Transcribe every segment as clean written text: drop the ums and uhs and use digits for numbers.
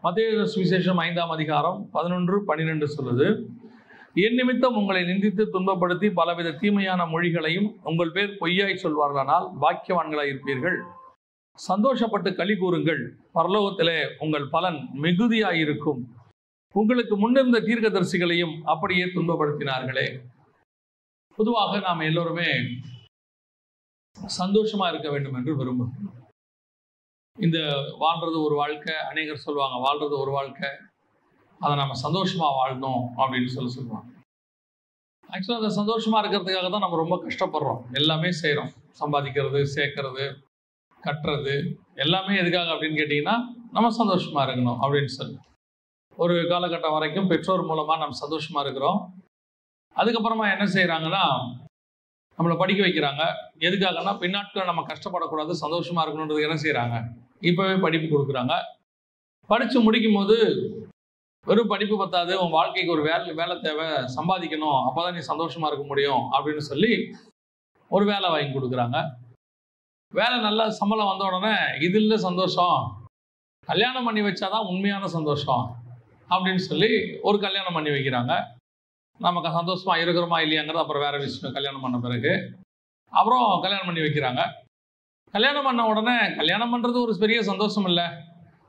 மத்தேயு சுவிசேஷம் 5ஆம் அதிகாரம் 11-12 சொல்லுது, என் நிமித்தம் உங்களை நிந்தித்து துன்பப்படுத்தி பலவித தீமையான மொழிகளையும் உங்கள் பேர் பொய்யாய் சொல்வார்களானால் பாக்கியவான்களாய் இருப்பீர்கள். சந்தோஷப்பட்டு களி கூறுங்கள், பரலோகத்திலே உங்கள் பலன் மிகுதியாயிருக்கும். உங்களுக்கு முன்னிருந்த தீர்க்கதரிசிகளையும் அப்படியே துன்பப்படுத்தினார்களே. பொதுவாக நாம் எல்லோருமே சந்தோஷமா இருக்க வேண்டும் என்று விரும்புகிறோம். இந்த வாழ்றது ஒரு வாழ்க்கை, அநேகர் சொல்லுவாங்க வாழ்றது ஒரு வாழ்க்கை, அதை நம்ம சந்தோஷமா வாழணும் அப்படின்னு சொல்லுவாங்க. ஆக்சுவலாக அந்த சந்தோஷமா இருக்கிறதுக்காக தான் நம்ம ரொம்ப கஷ்டப்படுறோம், எல்லாமே செய்கிறோம். சம்பாதிக்கிறது, சேர்க்கறது, கட்டுறது எல்லாமே எதுக்காக அப்படின்னு கேட்டிங்கன்னா நம்ம சந்தோஷமா இருக்கணும் அப்படின்னு சொல்லி. ஒரு காலகட்டம் வரைக்கும் பெற்றோர் மூலமாக நம்ம சந்தோஷமா இருக்கிறோம். அதுக்கப்புறமா என்ன செய்கிறாங்கன்னா நம்மளை படிக்க வைக்கிறாங்க. எதுக்காகனா பின்னாட்கள் நம்ம கஷ்டப்படக்கூடாது, சந்தோஷமா இருக்கணுன்றதுக்கு என்ன செய்கிறாங்க, இப்போவே படிப்பு கொடுக்குறாங்க. படித்து முடிக்கும் போது வெறும் படிப்பு பத்தாது, உன் வாழ்க்கைக்கு ஒரு வேலை தேவை, சம்பாதிக்கணும், அப்போ தான் நீ சந்தோஷமா இருக்க முடியும் அப்படின்னு சொல்லி ஒரு வேலை வாங்கி கொடுக்குறாங்க. வேலை நல்ல சம்பளம் வந்த உடனே இது இல்லை சந்தோஷம், கல்யாணம் பண்ணி வச்சாதான் உண்மையான சந்தோஷம் அப்படின்னு சொல்லி ஒரு கல்யாணம் பண்ணி வைக்கிறாங்க. நமக்கு சந்தோஷமா இருக்கிறோமா இல்லையாங்கிறது அப்புறம் வேற விஷயம். கல்யாணம் பண்ண பிறகு அப்புறம் கல்யாணம் பண்ணி வைக்கிறாங்க. கல்யாணம் பண்ண உடனே கல்யாணம் பண்ணுறது ஒரு பெரிய சந்தோஷம் இல்லை,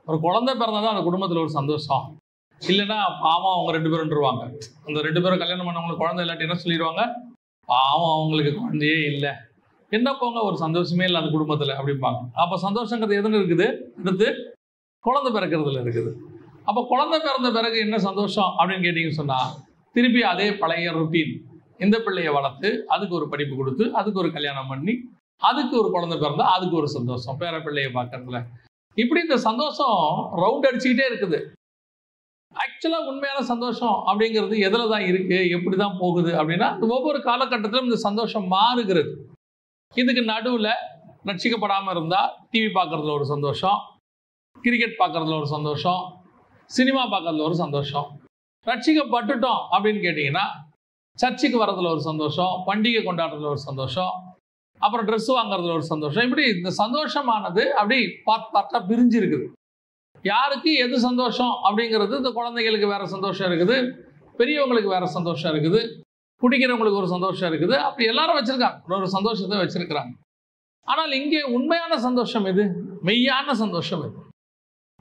ஒரு குழந்தை பிறந்தாதான் அந்த குடும்பத்தில் ஒரு சந்தோஷம். இல்லைன்னா பாவம் அவங்க 2 பேருன்றுவாங்க. அந்த 2 பேரும் கல்யாணம் பண்ணவங்களுக்கு குழந்தை இல்லாட்டி என்ன சொல்லிடுவாங்க, பாவம் அவங்களுக்கு குழந்தையே இல்லை, என்ன போங்க ஒரு சந்தோஷமே இல்லை அந்த குடும்பத்தில் அப்படிம்பாங்க. அப்போ சந்தோஷங்கிறது எதுன்னு இருக்குது, அடுத்து குழந்தை பிறக்கிறதுல இருக்குது. அப்போ குழந்தை பிறந்த பிறகு என்ன சந்தோஷம் அப்படின்னு கேட்டிங்கன்னு சொன்னால் திருப்பி அதே பழைய ருட்டீன். இந்த பிள்ளையை வளர்த்து அதுக்கு ஒரு படிப்பு கொடுத்து அதுக்கு ஒரு கல்யாணம் பண்ணி அதுக்கு ஒரு குழந்தை பிறந்தா அதுக்கு ஒரு சந்தோஷம், பேர பிள்ளையை பார்க்கறதுல. இப்படி இந்த சந்தோஷம் ரவுண்ட் அடிச்சுக்கிட்டே இருக்குது. ஆக்சுவலாக உண்மையான சந்தோஷம் அப்படிங்கிறது எதில் தான் இருக்குது, எப்படி தான் போகுது அப்படின்னா ஒவ்வொரு காலகட்டத்திலும் இந்த சந்தோஷம் மாறுகிறது. இதுக்கு நடுவில் ரட்சிக்கப்படாமல் இருந்தால் டிவி பார்க்குறதுல ஒரு சந்தோஷம், கிரிக்கெட் பார்க்குறதுல ஒரு சந்தோஷம், சினிமா பார்க்குறதுல ஒரு சந்தோஷம். ரட்சிக்கப்பட்டுட்டோம் அப்படின்னு கேட்டிங்கன்னா சர்ச்சுக்கு வர்றதுல ஒரு சந்தோஷம், பண்டிகை கொண்டாடுறதுல ஒரு சந்தோஷம், அப்புறம் ட்ரெஸ் வாங்குறதுல ஒரு சந்தோஷம். இப்படி இந்த சந்தோஷமானது அப்படி பார்த்தா பிரிஞ்சு இருக்குது. யாருக்கு எது சந்தோஷம் அப்படிங்கிறது, இந்த குழந்தைகளுக்கு வேற சந்தோஷம் இருக்குது, பெரியவங்களுக்கு வேற சந்தோஷம் இருக்குது, குடிக்கிறவங்களுக்கு ஒரு சந்தோஷம் இருக்குது. அப்படி எல்லாரும் வச்சிருக்காங்க, ஒரு சந்தோஷத்தை வச்சிருக்கிறாங்க. ஆனால் இங்கே உண்மையான சந்தோஷம் எது, மெய்யான சந்தோஷம் எது?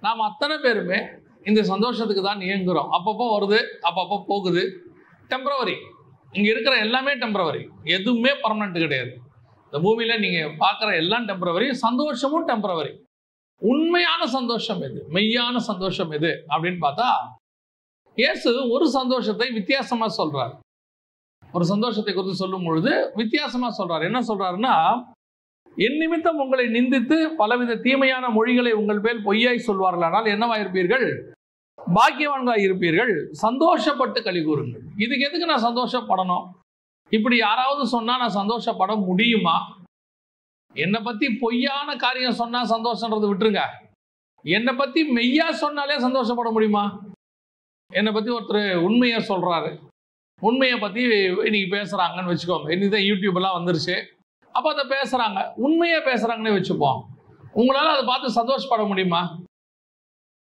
நாம் அத்தனை பேருமே இந்த சந்தோஷத்துக்கு தான் இயங்குகிறோம். அப்பப்போ வருது, அப்பப்போ போகுது, டெம்பரவரி. இங்கே இருக்கிற எல்லாமே டெம்பரவரி, எதுவுமே பர்மனெண்ட் கிடையாது. இந்த பூமியில் நீங்கள் பார்க்குற எல்லாம் டெம்பரவரி, சந்தோஷமும் டெம்பரவரி. உண்மையான சந்தோஷம் எது, மெய்யான சந்தோஷம் எது அப்படின்னு பார்த்தா இயேசு ஒரு சந்தோஷத்தை வித்தியாசமாக சொல்கிறார். ஒரு சந்தோஷத்தை குறித்து சொல்லும் பொழுது வித்தியாசமாக சொல்கிறார். என்ன சொல்கிறாருன்னா, என் நிமித்தம் உங்களை நிந்தித்து பலவித தீமையான மொழிகளை உங்கள் பேர் பொய்யாய் சொல்வார்களானால் என்னவாயிருப்பீர்கள், பாக்கியவான்களாய் இருப்பீர்கள். சந்தோஷப்பட்டு களி கூறுங்கள். இதுக்கு எதுக்கு நான் சந்தோஷப்படணும்? இப்படி யாராவது சொன்னால் நான் சந்தோஷப்பட முடியுமா? என்னை பற்றி பொய்யான காரியம் சொன்னால் சந்தோஷன்றது விட்டுருங்க, என்னை பற்றி மெய்யா சொன்னாலே சந்தோஷப்பட முடியுமா? என்னை பற்றி ஒருத்தர் உண்மையை சொல்கிறாரு, உண்மையை பற்றி இன்னைக்கு பேசுகிறாங்கன்னு வச்சுக்கோங்க. இன்னைக்கு யூடியூப்லாம் வந்துருச்சு. அப்போ அதை பேசுகிறாங்க, உண்மையை பேசுகிறாங்கன்னே வச்சுப்போம். உங்களால் அதை பார்த்து சந்தோஷப்பட முடியுமா?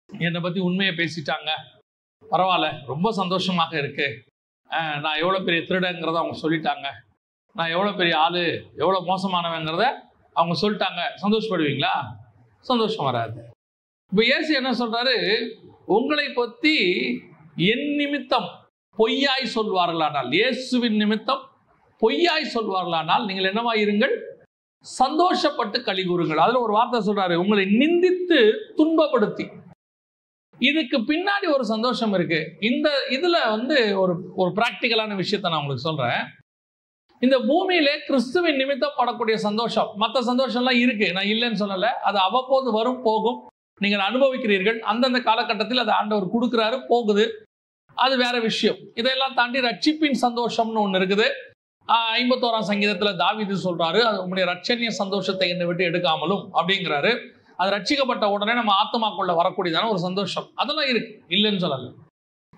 என்னை பற்றி உண்மையை பேசிட்டாங்க, பரவாயில்ல, ரொம்ப சந்தோஷமாக இருக்கு, நான் எவ்வளோ பெரிய திருடங்கிறத அவங்க சொல்லிட்டாங்க, நான் எவ்வளோ பெரிய ஆள், எவ்வளோ மோசமானவங்கிறத அவங்க சொல்லிட்டாங்க, சந்தோஷப்படுவீங்களா? சந்தோஷம் வராது. இப்போ இயேசு என்ன சொல்கிறாரு, உங்களை பற்றி என் நிமித்தம் பொய்யாய் சொல்வார்களானால், இயேசுவின் நிமித்தம் பொய்யாய் சொல்வார்களானால் நீங்கள் என்னவாயிருங்கள், சந்தோஷப்பட்டு களி கூறுங்கள். அதில் ஒரு வார்த்தை சொல்றாரு, உங்களை நிந்தித்து துன்பப்படுத்தி. இதுக்கு பின்னாடி ஒரு சந்தோஷம் இருக்கு. இதுல ஒரு பிராக்டிக்கலான விஷயத்தை நான் உங்களுக்கு சொல்றேன். இந்த பூமியிலே கிறிஸ்துவின் நிமித்தம் படக்கூடிய சந்தோஷம், மற்ற சந்தோஷம்லாம் இருக்கு, நான் இல்லைன்னு சொல்லலை. அது அவ்வப்போது வரும், போகும், நீங்கள் அனுபவிக்கிறீர்கள். அந்தந்த காலகட்டத்தில் அதை ஆண்டவர் கொடுக்குறாரு, போகுது, அது வேற விஷயம். இதையெல்லாம் தாண்டி ரட்சிப்பின் சந்தோஷம்னு ஒன்று இருக்குது. 51ஆம் சங்கீதத்தில் தாவீது சொல்றாரு, அது உங்களுடைய ரட்சணிய சந்தோஷத்தை என்னை விட்டு எடுக்காமலும் அப்படிங்கிறாரு. அது ரட்சிக்கப்பட்ட உடனே நம்ம ஆத்மாக்குள்ள வரக்கூடியதான ஒரு சந்தோஷம், அதெல்லாம் இருக்கு, இல்லைன்னு சொல்லலை.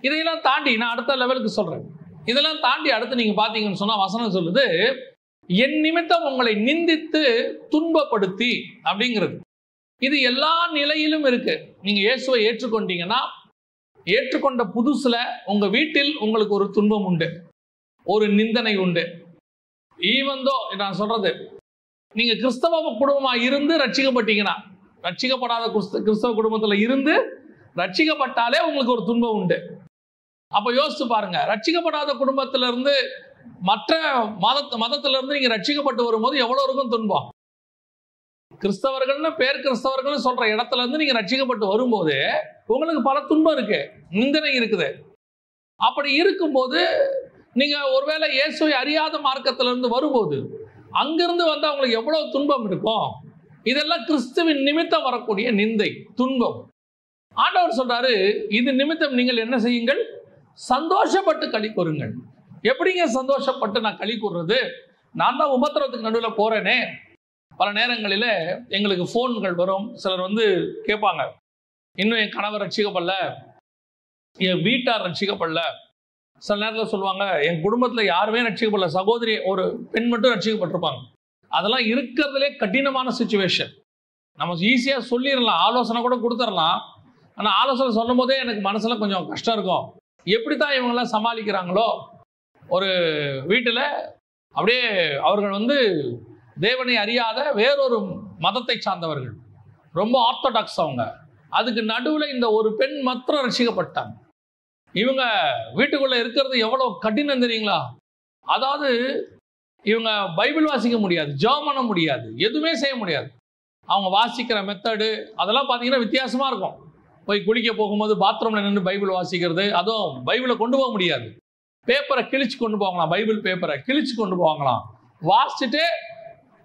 இதையெல்லாம் தாண்டி நான் அடுத்த லெவலுக்கு சொல்றேன். இதெல்லாம் தாண்டி அடுத்து நீங்க பாத்தீங்கன்னு சொன்னா வசனம் சொல்லுது, என் நிமித்தம் உங்களை நிந்தித்து துன்பப்படுத்தி அப்படிங்கிறது. இது எல்லா நிலையிலும் இருக்கு. நீங்க இயேசுவை ஏற்றுக்கொண்டீங்கன்னா, ஏற்றுக்கொண்ட புதுசுல உங்க வீட்டில் உங்களுக்கு ஒரு துன்பம் உண்டு, ஒரு நிந்தனை உண்டு. ஈவந்தோ நான் சொல்றது, நீங்க கிறிஸ்தவ குடும்பமா இருந்து ரட்சிக்கப்பட்டீங்கன்னா, ரட்சிக்கப்படாத கிறிஸ்தவ குடும்பத்துல இருந்து ரட்சிக்கப்பட்டாலே உங்களுக்கு ஒரு துன்பம் உண்டு. அப்ப யோசிச்சு பாருங்க, ரட்சிக்கப்படாத குடும்பத்தில இருந்து மற்ற மதத்தில இருந்து நீங்க ரட்சிக்கப்பட்டு வரும்போது எவ்வளவு இருக்கும் துன்பம். கிறிஸ்தவர்கள்னு பேர் கிறிஸ்தவர்கள் சொல்ற இடத்துல இருந்து நீங்க ரட்சிக்கப்பட்டு வரும்போது உங்களுக்கு பல துன்பம் இருக்கு, நிந்தனை இருக்குது. அப்படி இருக்கும்போது நீங்க ஒருவேளை இயேசுவை அறியாத மார்க்கத்திலிருந்து வரும்போது அங்கிருந்து வந்து அவங்களுக்கு எவ்வளவு துன்பம் இருக்கும். இதெல்லாம் கிறிஸ்துவின் நிமித்தம் வரக்கூடிய நிந்தை, துன்பம். ஆண்டவர் சொல்றாரு, இது நிமித்தம் நீங்கள் என்ன செய்யுங்கள், சந்தோஷப்பட்டு களி கூறுங்கள். எப்படிங்க சந்தோஷப்பட்டு நான் களி கூறுறது? நான் தான் உபத்திரவத்துக்கு நடுவில் போறேனே. பல நேரங்களில் எங்களுக்கு ஃபோன்கள் வரும். சிலர் வந்து கேட்பாங்க, இன்னும் என் கணவர் ரட்சிக்கப்படல, என் வீட்டார் ரட்சிக்கப்படல. சில நேரத்தில் சொல்லுவாங்க, என் குடும்பத்தில் யாருமே ரட்சிக்கப்படல, சகோதரி ஒரு பெண் மட்டும் ரட்சிக்கப்பட்டிருப்பாங்க. அதெல்லாம் இருக்கிறதுலே கடினமான சிச்சுவேஷன். நம்ம ஈஸியாக சொல்லிடலாம், ஆலோசனை கூட கொடுத்துடலாம். ஆனால் ஆலோசனை சொல்லும் போதே எனக்கு மனசில் கொஞ்சம் கஷ்டம் இருக்கும். எப்படி தான் இவங்கெல்லாம் சமாளிக்கிறாங்களோ. ஒரு வீட்டில் அப்படியே அவர்கள் வந்து தேவனை அறியாத வேறொரு மதத்தை சார்ந்தவர்கள், ரொம்ப ஆர்த்தடாக்ஸ் அவங்க. அதுக்கு நடுவில் இந்த ஒரு பெண் மாத்திரம் ரட்சிக்கப்பட்டாங்க. இவங்க வீட்டுக்குள்ள இருக்கிறது எவ்வளவு கடினம் தெரியுங்களா? அதாவது இவங்க பைபிள் வாசிக்க முடியாது, ஜெபம் பண்ண முடியாது, எதுவுமே செய்ய முடியாது. அவங்க வாசிக்கிற மெத்தடு அதெல்லாம் பார்த்தீங்கன்னா வித்தியாசமா இருக்கும். போய் குளிக்க போகும்போது பாத்ரூம்ல நின்று பைபிள் வாசிக்கிறது, அதுவும் பைபிளை கொண்டு போக முடியாது, பேப்பரை கிழிச்சு கொண்டு போவாங்களாம், பைபிள் பேப்பரை கிழிச்சு கொண்டு போவாங்களாம், வாசிச்சுட்டு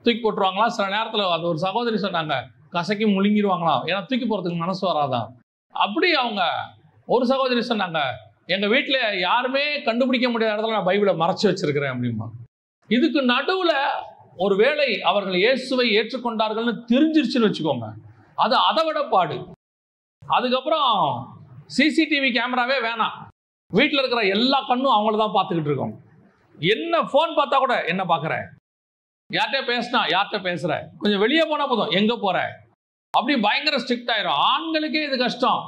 தூக்கி போட்டுருவாங்களாம். சில நேரத்தில் அது ஒரு சகோதரி சொன்னாங்க, கசக்கி முழுங்கிடுவாங்களாம், ஏன்னா தூக்கி போகிறதுக்கு மனசு வராதான். அப்படி அவங்க ஒரு சகோதரி சொன்னாங்க, எங்கள் வீட்டில் யாருமே கண்டுபிடிக்க முடியாத இடத்துல நான் பைபிளை மறைச்சு வச்சிருக்கிறேன் அப்படிமா. இதுக்கு நடுவில் ஒரு வேளை அவர்கள் இயேசுவை ஏற்றுக்கொண்டார்கள்னு தெரிஞ்சிருச்சுன்னு வச்சுக்கோங்க, அது அதை விட பாடு. அதுக்கப்புறம் சிசிடிவி கேமராவே வேணாம், வீட்டில் இருக்கிற எல்லா கண்ணும் அவங்கள தான் பார்த்துக்கிட்டு இருக்கோம். என்ன ஃபோன் பார்த்தா கூட என்ன பார்க்குறேன், யார்கிட்ட பேசினா யார்கிட்ட பேசுற, கொஞ்சம் வெளியே போனால் போதும் எங்கே போற, அப்படி பயங்கர ஸ்ட்ரிக்ட் ஆயிரும். ஆண்களுக்கே இது கஷ்டம்,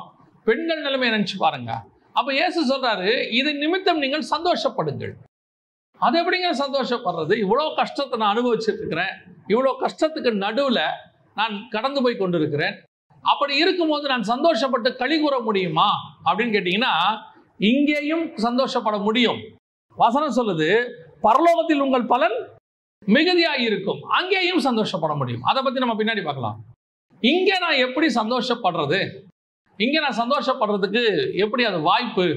பெண்கள் நிலைமையை நினைச்சு பாருங்க. அப்ப இயேசு சொல்றாரு, இது நிமித்தம் நீங்கள் சந்தோஷப்படுங்கள். அது எப்படிங்க சந்தோஷப்படுறது? இவ்வளோ கஷ்டத்தை நான் அனுபவிச்சுட்டு இருக்கிறேன், இவ்வளோ கஷ்டத்துக்கு நடுவில் நான் கடந்து போய் கொண்டிருக்கிறேன். அப்படி இருக்கும்போது நான் சந்தோஷப்பட்டு களி கூற முடியுமா அப்படின்னு கேட்டீங்கன்னா, இங்கேயும் சந்தோஷப்பட முடியும். வசனம் சொல்லுது, பரலோகத்தில் உங்கள் பலன் மிகுதியாக இருக்கும், அங்கேயும் சந்தோஷப்பட முடியும். அதை பத்தி நம்ம பின்னாடி பார்க்கலாம். இங்க நான் எப்படி சந்தோஷப்படுறது, இங்க நான் சந்தோஷப்படுறதுக்கு எப்படி அது வாய்ப்பு,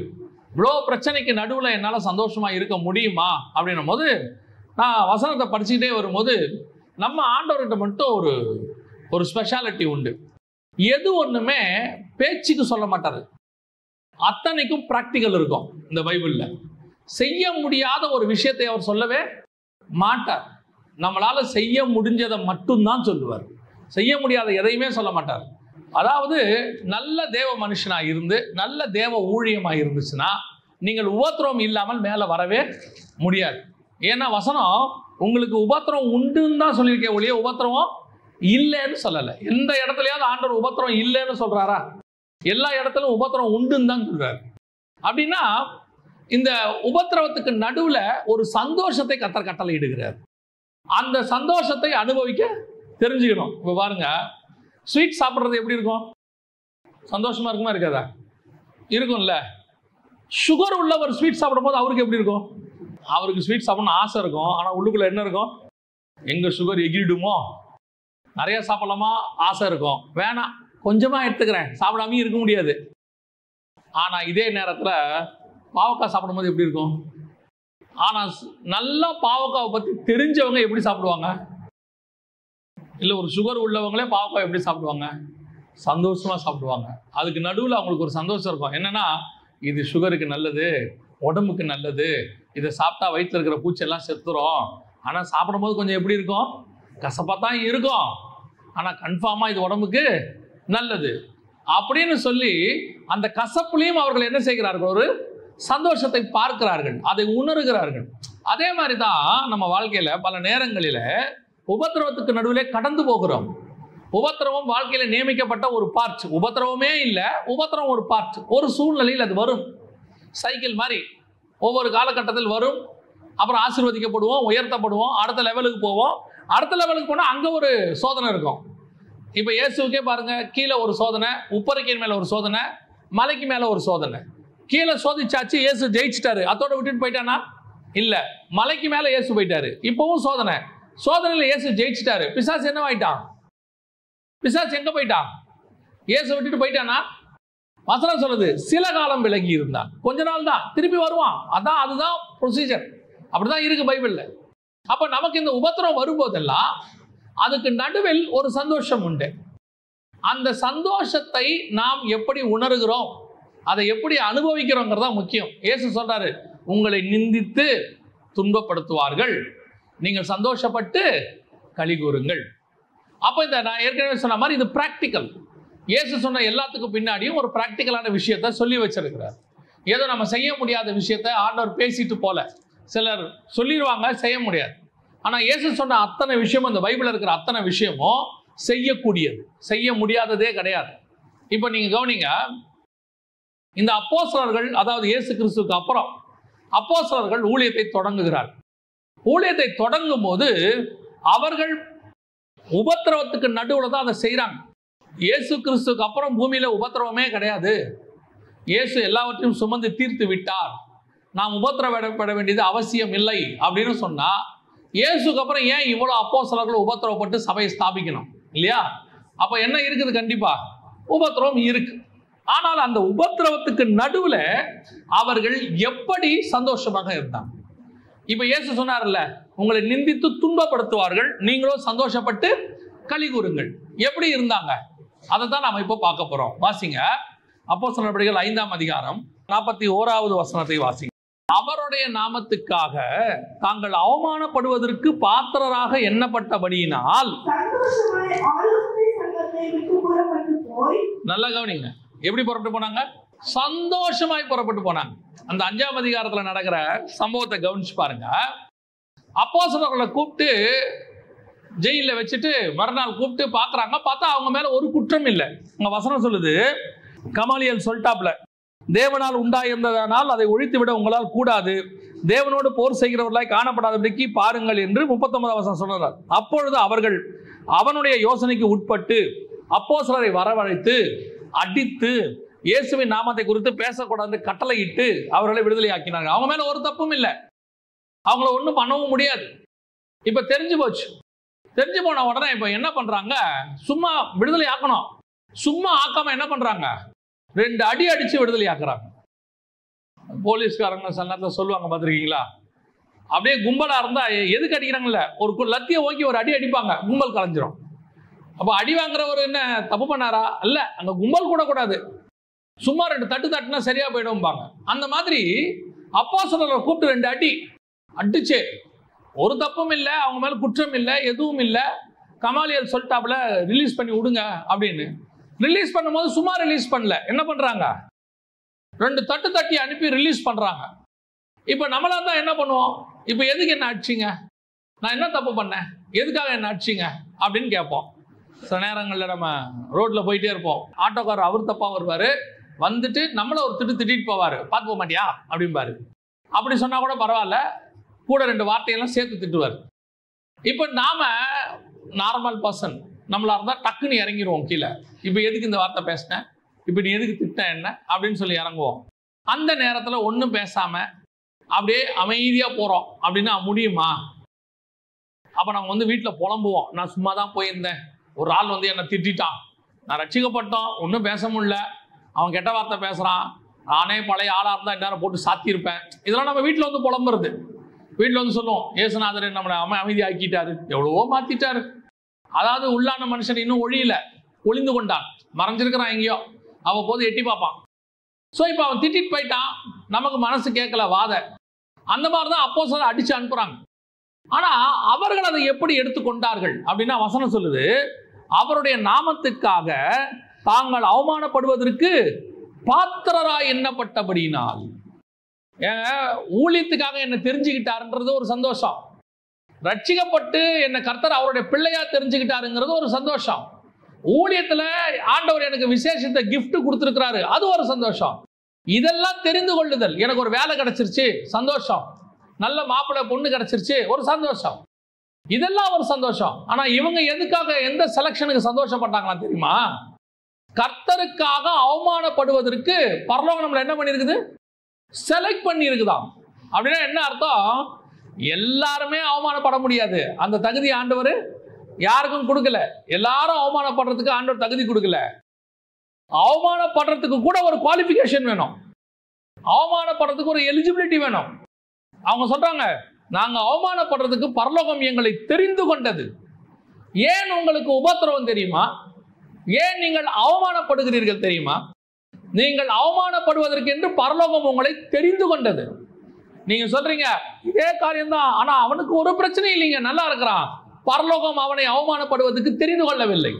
இவ்வளோ பிரச்சனைக்கு நடுவில் என்னால் சந்தோஷமா இருக்க முடியுமா அப்படின்னும் போது, நான் வசனத்தை படிச்சுக்கிட்டே வரும்போது நம்ம ஆண்டவர்கிட்ட மட்டும் ஒரு ஸ்பெஷாலிட்டி உண்டு. எது ஒண்ணுமே பேச்சுக்கு சொல்ல மாட்டாரு, அத்தனைக்கும் பிராக்டிக்கல் இருக்கும். இந்த பைபிள்ல செய்ய முடியாத ஒரு விஷயத்தை அவர் சொல்லவே மாட்டார். நம்மளால செய்ய முடிஞ்சதை மட்டும்தான் சொல்லுவார், செய்ய முடியாத எதையுமே சொல்ல மாட்டார். அதாவது நல்ல தேவ மனுஷனா இருந்து நல்ல தேவ ஊழியமா இருந்துச்சுன்னா நீங்கள் உபத்திரவம் இல்லாமல் மேல வரவே முடியாது. ஏன்னா வசனம் உங்களுக்கு உபத்திரவம் உண்டுன்னு தான் சொல்லியிருக்கே ஒழிய உபத்திரவம் இல்லைன்னு சொல்லலை. எந்த இடத்துலயாவது ஆண்டவர் உபத்திரவம் இல்லைன்னு சொல்றாரா? எல்லா இடத்துலும் உபத்திரவம் உண்டுன்னு தான் சொல்றாரு. அப்படின்னா இந்த உபத்திரவத்துக்கு நடுவுல ஒரு சந்தோஷத்தை கர்த்தர் கட்டளை இடுகிறார். அந்த சந்தோஷத்தை அனுபவிக்க தெரிஞ்சுக்கணும். இப்ப பாருங்க, ஸ்வீட் சாப்பிட்றது எப்படி இருக்கும்? சந்தோஷமா இருக்குமா இருக்காதா? இருக்கும்ல. சுகர் உள்ளவர் ஸ்வீட் சாப்பிடும் போது அவருக்கு எப்படி இருக்கும்? அவருக்கு ஸ்வீட் சாப்பிடணும்னு ஆசை இருக்கும். ஆனா உள்ளுக்குள்ள என்ன இருக்கும்? எங்க சுகர் எகிரிடுமோ, நிறைய சாப்பிடலாமா ஆசை இருக்கும். வேணாம், கொஞ்சமா எடுத்துக்கிறேன், சாப்பிடாம இருக்க முடியாது. ஆனா இதே நேரத்துல பாவக்காய் சாப்பிடும் போது எப்படி இருக்கும்? ஆனா நல்லா பாவக்காவை பத்தி தெரிஞ்சவங்க எப்படி சாப்பிடுவாங்க? இல்ல ஒரு சுகர் உள்ளவங்களே பாவக்காய் எப்படி சாப்பிடுவாங்க? சந்தோஷமா சாப்பிடுவாங்க. அதுக்கு நடுவில் அவங்களுக்கு ஒரு சந்தோஷம் இருக்கும். என்னன்னா, இது சுகருக்கு நல்லது, உடம்புக்கு நல்லது, இதை சாப்பிட்டா வயிற்றுல இருக்கிற பூச்செல்லாம் செத்துரும். ஆனா சாப்பிடும் போது கொஞ்சம் எப்படி இருக்கும்? கசப்பா தான் இருக்கும். ஆனா கன்ஃபார்மா இது உடம்புக்கு நல்லது அப்படின்னு சொல்லி அந்த கசப்புலையும் அவர்கள் என்ன செய்கிறார்கள்? ஒரு சந்தோஷத்தை பார்க்கிறார்கள், அதை உணர்கிறார்கள். அதே மாதிரிதான் நம்ம வாழ்க்கையில பல நேரங்களில உபத்திரவத்துக்கு நடுவிலே கடந்து போகிறோம். உபத்திரவம் வாழ்க்கையில நியமிக்கப்பட்ட ஒரு பார்ட். உபத்திரவமே இல்லை, உபத்திரவம் ஒரு பார்ட். ஒரு சூழ்நிலையில் அது வரும். சைக்கிள் மாதிரி ஒவ்வொரு காலகட்டத்தில் வரும். அப்புறம் ஆசீர்வதிக்கப்படுவோம், உயர்த்தப்படுவோம், அடுத்த லெவலுக்கு போவோம். அடுத்த லெவலுக்கு போனால் அங்கே ஒரு சோதனை இருக்கும். இப்போ இயேசுக்கே பாருங்க, கீழே ஒரு சோதனை, உப்பரிக்கையின் மேலே ஒரு சோதனை, மலைக்கு மேலே ஒரு சோதனை. கீழே சோதிச்சாச்சு, இயேசு ஜெயிச்சிட்டாரு. அதோட விட்டுட்டு போயிட்டானா? இல்லை, மலைக்கு மேலே இயேசு போயிட்டாரு. இப்போவும் சோதனை. சோதனையில் இயேசு ஜெயிச்சிட்டாரு. பிசாசு என்னவாயிட்டான்? பிசாசு எங்கே போயிட்டான்? இயேசு விட்டுட்டு போயிட்டானா? வசனம் சொல்லுது, சில காலம் விலகி இருந்தான். கொஞ்ச நாள் தான், திருப்பி வருவான். அதுதான் ப்ரொசீஜர். அப்படிதான் இருக்கு பைபிள்ல. அப்ப நமக்கு இந்த உபத்திரம் வரும்போதெல்லாம் அதுக்கு நடுவில் ஒரு சந்தோஷம் உண்டு. அந்த சந்தோஷத்தை நாம் எப்படி உணர்கிறோம், அதை எப்படி அனுபவிக்கிறோங்கிறதா முக்கியம். இயேசு சொல்றாரு, உங்களை நிந்தித்து துன்பப்படுத்துவார்கள், நீங்கள் சந்தோஷப்பட்டு களி கூறுங்கள். அப்ப இந்த நான் ஏற்கனவே சொன்ன மாதிரி இது பிராக்டிக்கல். இயேசு சொன்ன எல்லாத்துக்கும் பின்னாடியும் ஒரு பிராக்டிக்கலான விஷயத்தை சொல்லி வச்சிருக்கிறார். ஏதோ நம்ம செய்ய முடியாத விஷயத்தை ஆண்டவர் பேசிட்டு போல சிலர் சொல்லிடுவாங்க, செய்ய முடியாது. ஆனால் இயேசு சொன்ன அத்தனை விஷயமும், இந்த பைபிளில் இருக்கிற அத்தனை விஷயமும் செய்யக்கூடியது, செய்ய முடியாததே கிடையாது. இப்போ நீங்கள் கவனிங்க, இந்த அப்போஸ்தலர்கள், அதாவது இயேசு கிறிஸ்துவுக்கு அப்புறம் அப்போஸ்தலர்கள் ஊழியத்தை தொடங்குகிறார். ஊழியத்தை தொடங்கும் போது அவர்கள் உபத்திரவத்துக்கு நடுவில் தான் அதை செய்கிறாங்க. இயேசு கிறிஸ்துவுக்கு அப்புறம் பூமியில் உபத்திரவமே கிடையாது. இயேசு எல்லாவற்றையும் சுமந்து தீர்த்து விட்டார், நாம் உபத்திரவப்பட வேண்டியது அவசியம் இல்லை அப்படின்னு சொன்னா, இயேசுக்கு அப்புறம் ஏன் இவ்வளோ அப்போஸ்தலர்கள் உபத்திரவப்பட்டு சபையை ஸ்தாபிக்கணும்? இல்லையா? அப்ப என்ன இருக்குது? கண்டிப்பா உபத்திரவம் இருக்கு. ஆனால் அந்த உபத்திரவத்துக்கு நடுவில் அவர்கள் எப்படி சந்தோஷமாக இருந்தாங்க? இப்ப இயேசு சொன்னார்ல, உங்களை நிந்தித்து துன்பப்படுத்துவார்கள், நீங்களும் சந்தோஷப்பட்டு களி கூறுங்கள். எப்படி இருந்தாங்க? அதை தான் நாம இப்போ பார்க்க போறோம். வாசிங்க, அப்போஸ்தலர் நடபடிகள் 5ஆம் அதிகாரம் 41வது வசனத்தை வாசிங்க. அவருடைய நாமத்துக்காக தாங்கள் அவமானப்படுவதற்கு பாத்திரராக எண்ணப்பட்டபடியினால், நல்லா கவனிங்க, எப்படி புறப்பட்டு போனாங்க? சந்தோஷமாய் புறப்பட்டு போனாங்க. அந்த 5ஆம் அதிகாரத்துல நடக்கிற சம்பவத்தை கவனிச்சு பாருங்க. அப்போஸ்தலர்களை கூப்பிட்டு ஜெயில வச்சுட்டு மறுநாள் கூப்பிட்டு பாக்குறாங்க. பார்த்தா அவங்க மேல ஒரு குற்றம் இல்லை. உங்க வசனம் சொல்லுது, கமாலியல் சொல்லிட்டாப்ல, தேவனால் உண்டாயிருந்ததனால் அதை ஒழித்துவிட உங்களால் கூடாது, தேவனோடு போர் செய்கிறவர்களாய் காணப்படாதபடிக்கு பாருங்கள் என்று 39ஆம் வசனம் சொல்றார். அப்பொழுது அவர்கள் அவனுடைய யோசனைக்கு உட்பட்டு அப்போஸ்தலரை வரவழைத்து அடித்து இயேசுவின் நாமத்தை குறித்து பேசக்கூடாது கட்டளையிட்டு அவர்களை விடுதலை ஆக்கினார்கள். அவங்க மேல ஒரு தப்பும் இல்லை, அவங்கள ஒன்றும் பண்ணவும் முடியாது. இப்ப தெரிஞ்சு போச்சு. தெரிஞ்சு போன உடனே இப்ப என்ன பண்றாங்க? சும்மா விடுதலை ஆக்கணும், சும்மா ஆக்காம என்ன பண்றாங்க? 2 அடி அடிச்சு விடுதலை ஆக்குறாங்க. போலீஸ்காரங்க சில நேரத்தில் சொல்லுவாங்க, பார்த்துருக்கீங்களா? அப்படியே கும்பலா இருந்தா எதுக்கு அடிக்கிறாங்கல்ல, ஒரு லத்தியை ஓக்கி ஒரு அடி அடிப்பாங்க, கும்பல் கலைஞ்சிரும். அப்ப அடி வாங்குறவர் என்ன தப்பு பண்ணாரா? அல்ல, அங்க கும்பல் கூட கூடாது, சும்மா 2 தட்டு தட்டுனா சரியா போயிடும்பாங்க. அந்த மாதிரி அப்போஸ்தலரை கூப்பிட்டு 2 அடி அடிச்சு, ஒரு தப்பும் இல்லை, அவங்க மேல குற்றம் இல்லை, எதுவும் இல்லை. கமாலியல் சொல்லிட்டாப்ல, ரிலீஸ் பண்ணி விடுங்க அப்படின்னு. ரிலீஸ் பண்ணும்போது சும்மா ரிலீஸ் பண்ணல, என்ன பண்றாங்க? 2 தட்டு தட்டி அனுப்பி ரிலீஸ் பண்றாங்க. இப்ப நம்மளா தான் என்ன பண்ணுவோம்? இப்ப எதுக்கு என்ன அடிச்சிங்க? நான் என்ன தப்பு பண்ணேன்? எதுக்காக என்ன அடிச்சிங்க அப்படின்னு கேட்போம். சில நேரங்களில் நம்ம ரோட்ல போயிட்டே இருப்போம், ஆட்டோக்காரர் அவர் தப்பா வருவாரு, வந்துட்டு நம்மள ஒரு திட்டிட்டு போவாரு, பார்த்து போக மாட்டியா அப்படின்பாரு. அப்படி சொன்னா கூட பரவாயில்ல, கூட 2 வார்த்தையெல்லாம் சேர்த்து திட்டுவார். இப்ப நாம நார்மல் பர்சன் நம்மளா இருந்தா டக்குன்னு இறங்கிடுவோம் கீழே. இப்ப எதுக்கு இந்த வார்த்தை பேசினேன், இப்ப நீ எதுக்கு திட்ட என்ன அப்படின்னு சொல்லி இறங்குவோம். அந்த நேரத்துல ஒன்றும் பேசாம அப்படியே அமைதியா போறோம் அப்படின்னா முடியுமா? அப்ப நம்ம வந்து வீட்டில் புலம்புவோம், நான் சும்மா தான் போயிருந்தேன், ஒரு ஆள் வந்து என்னை திட்டான், நான் ரட்சிக்கப்பட்டோம், ஒன்றும் பேச முடியல, அவன் கெட்ட வார்த்தை பேசுறான், நானே பழைய ஆளா இருந்தா இந்நேரம் போட்டு சாத்தியிருப்பேன். இதெல்லாம் நம்ம வீட்டில் வந்து புலம்புறது. வீட்டில் வந்து சொல்லுவோம், இயேசுநாதர் நம்மளை அமைதி ஆக்கிட்டாரு, எவ்வளவோ மாத்திட்டாரு. அதாவது உள்ளான மனுஷன் இன்னும் ஒழியல, ஒளிந்து கொண்டான், மறைஞ்சிருக்கிறான் எங்கேயோ, அவன் போது எட்டி பார்ப்பான். ஸோ இப்போ அவன் திட்டிட்டு போயிட்டான், நமக்கு மனசு கேட்கல, வாத. அந்த மாதிரி தான் அப்போஸ்தலரை அடிச்சு அனுப்புறாங்க. ஆனா அவர்கள் அதை எப்படி எடுத்துக்கொண்டார்கள் அப்படின்னா வசனம் சொல்லுது, அவருடைய நாமத்துக்காக தாங்கள் அவமானப்படுவதற்கு பாத்திரராய் எண்ணப்பட்டபடியினால். ஊழியத்துக்காக என்ன தெரிஞ்சுக்கிட்டாருன்றது ஒரு சந்தோஷம், ரட்சிக்கப்பட்டு என்ன கர்த்தர் அவருடைய பிள்ளையா தெரிஞ்சுக்கிட்டாருங்கிறது ஒரு சந்தோஷம். ஊழியத்துல ஆண்டவர் எனக்கு விசேஷத்தை gift கொடுத்திருக்கிறாரு, அது ஒரு சந்தோஷம். இதெல்லாம் தெரிந்து கொள்ளுதல். எனக்கு ஒரு வேலை கிடைச்சிருச்சு, சந்தோஷம். நல்ல மாப்பிள்ளை பொண்ணு கிடைச்சிருச்சு, ஒரு சந்தோஷம். இதெல்லாம் ஒரு சந்தோஷம். ஆனா இவங்க எதுக்காக எந்த செலக்ஷனுக்கு சந்தோஷப்பட்டாங்களா தெரியுமா? கர்த்தருக்காக அவமானப்படுவதற்கு பரலோகம் நம்மள என்ன பண்ணிருக்குது? செலக்ட் பண்ணி இருக்குதாம். அப்படின்னா என்ன அர்த்தம்? எல்லாருமே அவமானப்பட முடியாது. அந்த தகுதி ஆண்டவர் யாருக்கும் கொடுக்கல. எல்லாரும் அவமானப்படுறதுக்கு ஆண்டவர் தகுதி கொடுக்கல. அவமானப்படுறதுக்கு கூட ஒரு குவாலிஃபிகேஷன் வேணும். அவமானப்படுறதுக்கு ஒரு எலிஜிபிலிட்டி வேணும். அவங்க சொல்றாங்க, நாங்க அவமானப்படுறதுக்கு பரலோகம் எங்களை தெரிந்து கொண்டது. ஏன் உங்களுக்கு உபத்திரவம் தெரியுமா? ஏன் நீங்கள் அவமானப்படுகிறீர்கள் தெரியுமா? நீங்கள் அவமானப்படுவதற்கு என்று பரலோகம் உங்களை தெரிந்து கொண்டது. நீங்க சொல்றீங்க இதே காரியம்தான், ஆனா அவனுக்கு ஒரு பிரச்சனை இல்லைங்க, நல்லா இருக்கிறான். பரலோகம் அவனை அவமானப்படுவதற்கு தெரிந்து கொள்ளவில்லை.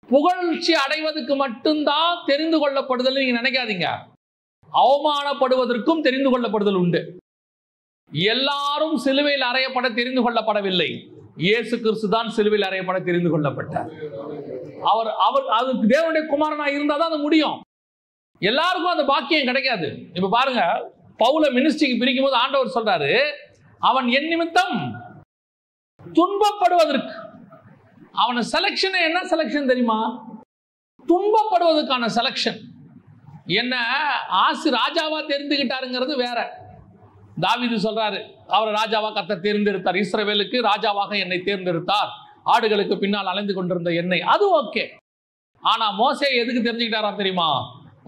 புகழ்ச்சி அடைவதற்கு மட்டும்தான் தெரிந்து கொள்ளப்படுதல் நீங்க நினைக்காதீங்க. அவமானப்படுவதற்கும் தெரிந்து கொள்ளப்படுதல் உண்டு. எல்லாரும் சிலுவையில் அறையப்பட தெரிந்து கொள்ளப்படவில்லை. இயேசு கிறிஸ்து தான் சிலுவையில் அறையப்பட தெரிந்து கொள்ளப்பட்டார். அவர் அவர் அது தேவனுடைய குமாரனா இருந்தா தான் அது முடியும். எல்லாருக்கும் அந்த பாக்கியம் கிடைக்காது. இப்ப பாருங்க, பவுல மினிஸ்ட்ரிக்கு பிரிக்கும் போது ஆண்டவர் சொல்றாரு, அவன் என் நிமித்தம் துன்பப்படுவதற்கு. அவன செலக்ஷன் என்ன செலக்ஷன் தெரியுமா? துன்பப்படுவதற்கான செலக்ஷன். என்ன ராஜாவா தெரிந்துகிட்டாருங்கிறது வேற. தாவீது சொல்றாரு, அவர் ராஜாவா கர்த்தர் தேர்ந்தெடுத்தார், இஸ்ரவேலுக்கு ராஜாவாக என்னை தேர்ந்தெடுத்தார், ஆடுகளுக்கு பின்னால் அலைந்து கொண்டிருந்த என்னை. அது ஓகே. ஆனா மோசே எதுக்கு தெரிஞ்சுக்கிட்டாரா தெரியுமா?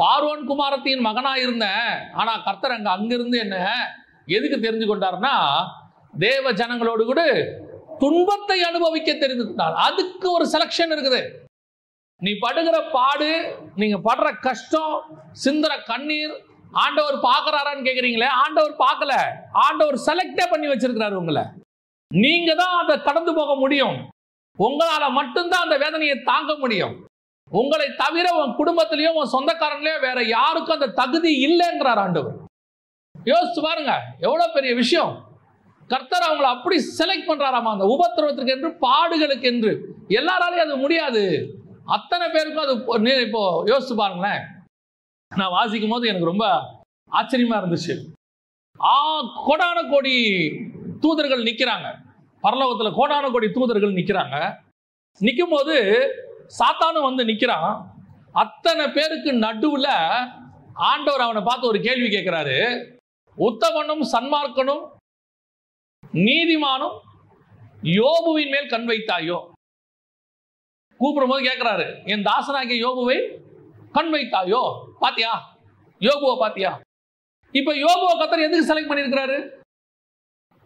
பார்வோன் குமாரத்தின் மகனா இருந்தேன், ஆனா கர்த்தர் அங்கிருந்து என்ன எதுக்கு தெரிஞ்சு கொண்டார்னா, தேவ ஜனங்களோடு கூட துன்பத்தை அனுபவிக்க தெரிந்து கொண்டார். அதுக்கு ஒரு செலக்ஷன் இருக்குது. நீ படுகிற பாடு, நீங்க படுற கஷ்டம், சிந்துற கண்ணீர் ஆண்டவர் பார்க்கறாரான்னு கேக்குறீங்களே, ஆண்டவர் பார்க்கல. ஆண்டவர் செலக்டே பண்ணி வச்சிருக்கிறாரு உங்களை. நீங்க தான் அதை கடந்து போக முடியும். உங்களால மட்டும்தான் அந்த வேதனையை தாங்க முடியும். உங்களை தவிர உன் குடும்பத்திலயோ உன் சொந்தக்காரங்களோ வேற யாருக்கும் அந்த தகுதி இல்லைங்கிறார் ஆண்டவர். யோசிச்சு பாருங்க, எவ்வளவு பெரிய விஷயம். கர்த்தர் அவங்களை அப்படி செலக்ட் பண்றாராமா, அந்த உபத்திரவத்திற்கு என்று, பாடுகளுக்கு என்று. எல்லாராலையும் அது முடியாது. அத்தனை பேருக்கும் அது. இப்போ யோசிச்சு பாருங்களேன். நான் வாசிக்கும் போது எனக்கு ரொம்ப ஆச்சரியமா இருந்துச்சு. கோடான கோடி தூதர்கள் நிக்கிறாங்க பரலோகத்துல. கோடான கோடி தூதர்கள் நிக்கிறாங்க. நிக்கும் போது சாத்தானும் வந்து நிக்கிறான். அத்தனை பேருக்கு நடுவுல ஆண்டவர் அவனை பார்த்து ஒரு கேள்வி கேட்கிறாரு. உத்தமனும் சன்மார்க்கனும் நீதிமானும் யோபுவின் மேல் கண் வைத்தாயோ? கூப்பிடும் போது கேட்கிறாரு, என் தாசனாகிய யோபுவை கண் வைத்தாயோ? பாத்தியா? யோபுவை பாத்தியா? இப்ப யோபுவை கர்த்தர் எதுக்கு செலக்ட் பண்ணிருக்கிறாரு?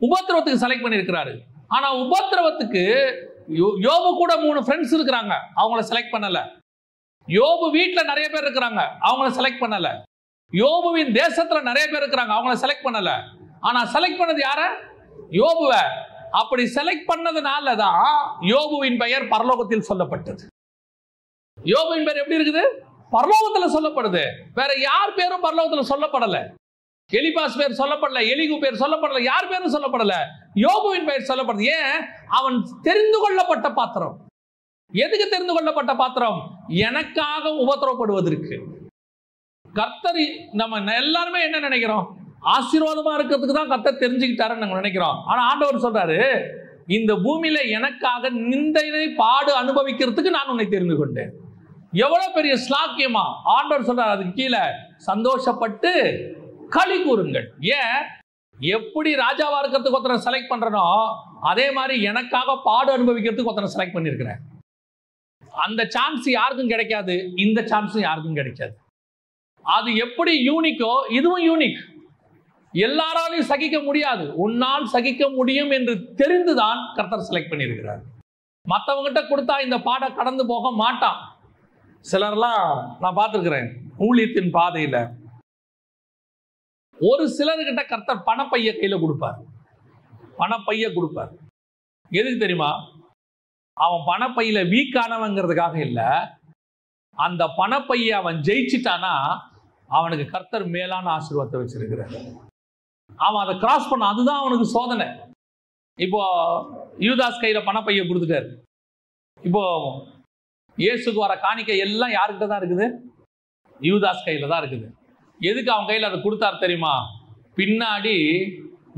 உபத்திரவத்துக்கு செலக்ட் பண்ணிருக்கிறாரு. ஆனா உபத்திரவத்துக்கு யோபு கூட 3 ஃப்ரெண்ட்ஸ் இருக்கிறாங்க, அவங்கள செலக்ட் பண்ணல. யோபு வீட்டுல நிறைய பேர் இருக்கிறாங்க, அவங்கள செலக்ட் பண்ணல. யோபுவின் தேசத்துல நிறைய பேர் இருக்கிறாங்க, அவங்கள செலக்ட் பண்ணல. ஆனா செலக்ட் பண்ணது யார? யோபுவை. அப்படி செலக்ட் பண்ணதுனாலதான் யோபுவின் பெயர் பரலோகத்தில் சொல்லப்பட்டது. யோபுவின் பெயர் எப்படி இருக்குது? பரலோகத்துல சொல்லப்படுது. வேற யார் பேரும் பரலோகத்துல சொல்லப்படல. எலிபாஸ் பேர் சொல்லப்படல, எலிகு பேர் சொல்லப்படல, யார் பேரும் சொல்லப்படல. யோபுவின் பெயர் சொல்லப்படுது. ஏன்? அவன் தெரிந்து கொள்ளப்பட்ட பாத்திரம். எதுக்கு தெரிந்து கொள்ளப்பட்ட பாத்திரம்? எனக்காக உபத்திரவப்படுவதற்கு. கர்த்தர் நம்ம எல்லாருமே என்ன நினைக்கிறோம்? ஆசீர்வாதமா இருக்கிறதுக்கு தான் கர்த்தர் தெரிஞ்சுக்கிட்டாருன்னு நாங்க நினைக்கிறோம். ஆனா ஆண்டவர் சொல்றாரு, இந்த பூமியில எனக்காக நிந்தையை பாடு அனுபவிக்கிறதுக்கு நான் உன்னை தெரிந்து கொண்டேன். எவ்வளவு பெரிய ஸ்லாக்கியமா ஆண்டவர் சொல்றாரு. அதுக்கு கீழே சந்தோஷப்பட்டு களி கூறுங்கள். ஏன்? எப்படி ராஜாவா இருக்கிறதுக்கு ஒருத்தனை செலக்ட் பண்றனோ, அதே மாதிரி எனக்காக பாடு அனுபவிக்கிறதுக்கு ஒருத்தனை செலக்ட் பண்ணிருக்கிறேன். அந்த சான்ஸ் யாருக்கும் கிடைக்காது, இந்த சான்ஸும் யாருக்கும் கிடைக்காது. அது எப்படி யூனிக்கோ இதுவும் யூனிக். எல்லாராலையும் சகிக்க முடியாது, உன்னால் சகிக்க முடியும் என்று தெரிந்துதான் கர்த்தர் செலக்ட் பண்ணியிருக்கிறார். மற்றவங்கிட்ட கொடுத்தா இந்த பாட கடந்து போக மாட்டான். சிலர்லாம் நான் பார்த்துருக்கிறேன் ஊழியத்தின் பாதையில. ஒரு சிலர்கிட்ட கர்த்தர் பணப்பைய கையில கொடுப்பார். பணப்பைய கொடுப்பார். எதுக்கு தெரியுமா? அவன் பணப்பையில வீக்கானவங்கிறதுக்காக இல்ல, அந்த பணப்பைய அவன் ஜெயிச்சிட்டானா அவனுக்கு கர்த்தர் மேலான ஆசீர்வாதத்தை வச்சிருக்கிறார். அவன் அதை கிராஸ் பண்ண, அதுதான் அவனுக்கு சோதனை. இப்போ யூதாஸ் கையில பணப்பைய கொடுத்துட்டாரு. இப்போ இயேசுக்கு வர காணிக்கை எல்லாம் யாருக்கிட்ட தான் இருக்குது? யூதாஸ் கையில தான் இருக்குது. எதுக்கு அவன் கையில் அதை கொடுத்தார் தெரியுமா? பின்னாடி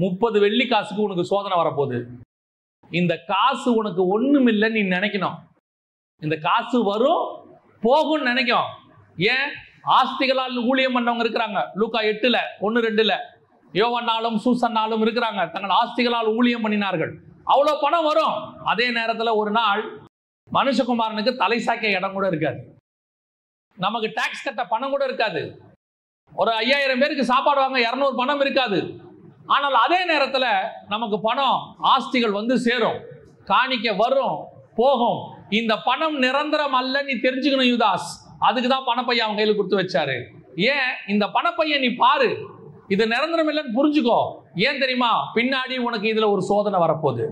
30 வெள்ளி காசுக்கு உனக்கு சோதனை வரப்போகுது. இந்த காசு உனக்கு ஒண்ணும் இல்லைன்னு நீ நினைக்கணும். இந்த காசு வரும் போகும் நினைக்கும். ஏன்? ஆஸ்திகளால் ஊழியம் பண்ணவங்க இருக்கிறாங்க. லூக்கா 8ல் 1-2ல் யோவன்னாலும் சூசன்னாலும் இருக்கிறாங்க. தங்கள் ஆஸ்திகளால் ஊழியம் பண்ணினார்கள். அவ்வளவு பணம் வரும். அதே நேரத்தில் ஒரு நாள் மனுஷகுமாரனுக்கு தலை சாய்க்க இடம் கூட இருக்காது. நமக்கு டாக்ஸ் கட்ட பணம் கூட இருக்காது. ஒரு 5000 பேருக்கு சாப்பாடு வாங்க 200 பணம் இருக்காது. ஆனால் அதே நேரத்தில் நமக்கு பணம் ஆஸ்திகள் வந்து சேரும், காணிக்க வரும் போகும். இந்த பணம் நிரந்தரம் அல்ல, நீ தெரிஞ்சுக்கணும் யூதாஸ். அதுக்கு தான் பணப்பைய அவன் கையில் கொடுத்து வச்சாரு. ஏன்? இந்த பணப்பைய நீ பாரு, இது நிரந்தரம் இல்லைன்னு புரிஞ்சுக்கோ. ஏன் தெரியுமா? பின்னாடி உனக்கு இதுல ஒரு சோதனை வரப்போகுது.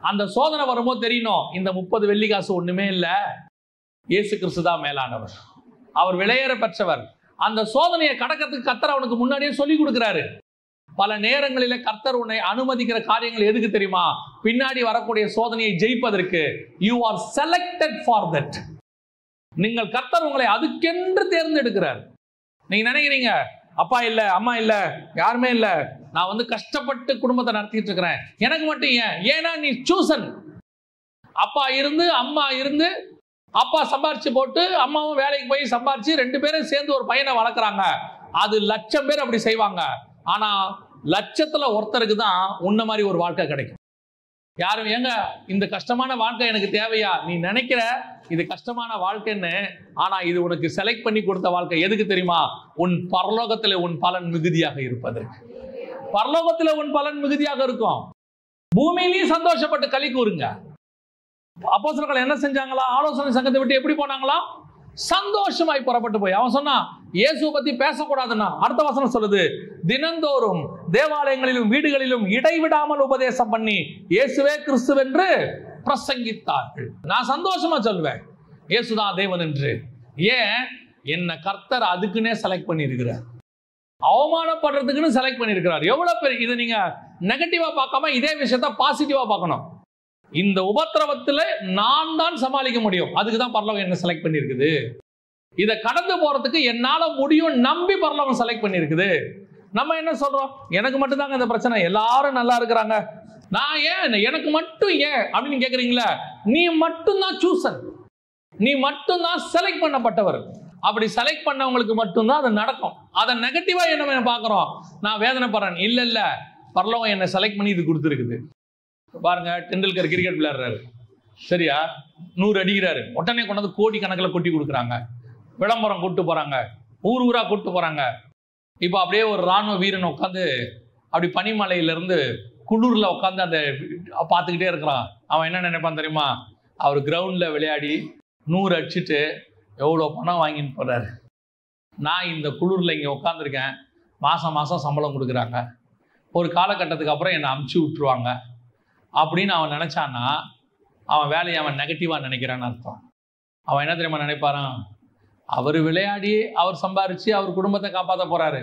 அந்த சோதனை வரும்போது தெரியணும், இந்த 30 வெள்ளி காசு ஒண்ணுமே இல்லை, இயேசு கிறிஸ்து தான் மேலானவர், அவர் விலையேற பெற்றவர். அந்த சோதனையை கடக்கிறதுக்கு கர்த்தர் அவனுக்கு முன்னாடியே சொல்லி கொடுக்கிறாரு. பல நேரங்களில கர்த்தர் உன்னை அனுமதிக்கிற காரியங்கள் எதுக்கு தெரியுமா? பின்னாடி வரக்கூடிய சோதனையை ஜெயிப்பதற்கு. You are selected for that. நீங்கள் கர்த்தர் உங்களை அதுக்கென்று தேர்ந்தெடுக்கிறார். நீங்க நினைக்கிறீங்க அப்பா இல்ல அம்மா இல்ல யாருமே இல்ல, நான் வந்து கஷ்டப்பட்டு குடும்பத்தை நடத்திட்டு இருக்கிறேன், எனக்கு மட்டும் ஏன்? ஏன்னா நீ சூசன். அப்பா இருந்து அம்மா இருந்து, அப்பா சம்பாரிச்சு போட்டு அம்மாவும் வேலைக்கு போய் சம்பாரிச்சு 2 பேரும் சேர்ந்து ஒரு பையனை வளர்க்குறாங்க. அது 1,00,000 பேர் அப்படி செய்வாங்க. ஆனா 1,00,000த்துல ஒருத்தருக்கு தான் உன்ன மாதிரி ஒரு வாழ்க்கை கிடைக்கும். யாரும் ஏங்க இந்த கஷ்டமான வாழ்க்கை எனக்கு தேவையா? நீ நினைக்கிற இது கஷ்டமான வாழ்க்கைன்னு, ஆனா இது உனக்கு செலக்ட் பண்ணி கொடுத்த வாழ்க்கை. எதுக்கு தெரியுமா? உன் பரலோகத்துல உன் பலன் மிகுதியாக இருப்பதற்கு. பரலோகத்துல உன் பலன் மிகுதியாக இருக்கும். பூமியிலையும் சந்தோஷப்பட்டு களி கூறுங்க. அப்போஸ்தலர்கள் என்ன செஞ்சாங்களா? ஆலோசனை சங்கத்தை விட்டு எப்படி போனாங்களா? சந்தோஷமாய் புறப்பட்டு போய். அவன் சொன்னா இயேசுவை பத்தி பேசக்கூடாதுன்னா, அடுத்த வசனம் சொல்லுது, தினந்தோறும் தேவாலயங்களிலும் வீடுகளிலும் இடைவிடாமல் உபதேசம் பண்ணி இயேசுவே கிறிஸ்துவென்று பிரசங்கித்தார்கள். நான் சந்தோஷமா சொல்லுவேன் இயேசுதான் தேவன் என்று. ஏன்? என்ன கர்த்தர் அதுக்குன்னே செலக்ட் பண்ணி இருக்கிறார், அவமானப்படுறதுக்குன்னு செலக்ட் பண்ணி இருக்கிறார். எவ்வளவு பெரிய இதை நீங்க நெகட்டிவா பார்க்காம இதே விஷயத்த பாசிட்டிவா பார்க்கணும். இந்த உபத்திரவத்துல நான் தான் சமாளிக்க முடியும், அதுக்கு தான் பரலோகம் என்ன செலக்ட் பண்ணி இருக்குது. இதை கடந்து போறதுக்கு என்னால முடியும் நம்பி பரலோகம் செலக்ட் பண்ணி இருக்குது. நம்ம என்ன சொல்றோம்? எனக்கு மட்டும் தாங்க இந்த பிரச்சனை, எல்லாரும் நல்லா இருக்கிறாங்க, நான் ஏன், எனக்கு மட்டும் ஏன் அப்படின்னு கேக்குறீங்களா? நீ மட்டும்தான் சூசன், நீ மட்டும்தான் செலக்ட் பண்ணப்பட்டவர். அப்படி செலக்ட் பண்ணவங்களுக்கு மட்டும்தான் அது நடக்கும். அதை நெகட்டிவா என்ன பாக்குறோம்? நான் வேதனைப்படுறேன். இல்ல இல்ல, பரலோகம் என்ன செலக்ட் பண்ணி இது கொடுத்துருக்குது. பாருங்க, டெண்டுல்கர் கிரிக்கெட் விளையாடுறாரு, சரியா? 100 அடிக்கிறாரு, உடனே கொண்டாந்து கோடி கணக்கில் கொட்டி கொடுக்குறாங்க, விளம்பரம் கூட்டு போறாங்க, ஊர் ஊரா கூட்டு போறாங்க. இப்போ அப்படியே ஒரு ராணுவ வீரன் உட்காந்து அப்படி பனிமலையிலிருந்து குளிர்ல உட்காந்து அந்த பார்த்துக்கிட்டே இருக்கிறான். அவன் என்ன நினைப்பான் தெரியுமா? அவர் கிரவுண்ட்ல விளையாடி 100 அடிச்சுட்டு எவ்வளோ பணம் வாங்கின்னு போறாரு. நான் இந்த குளிர்ல இங்கே உட்காந்துருக்கேன், மாசம் மாசம் சம்பளம் கொடுக்குறாங்க, ஒரு காலகட்டத்துக்கு அப்புறம் என்னை அமுச்சு விட்டுருவாங்க அப்படின்னு அவன் நினைச்சான்னா, அவன் வேலையை அவன் நெகட்டிவா நினைக்கிறான்னு அர்த்தம். அவன் என்ன தெரியுமா நினைப்பாரான்? அவர் விளையாடி அவர் சம்பாரிச்சு அவர் குடும்பத்தை காப்பாற்ற போறாரு,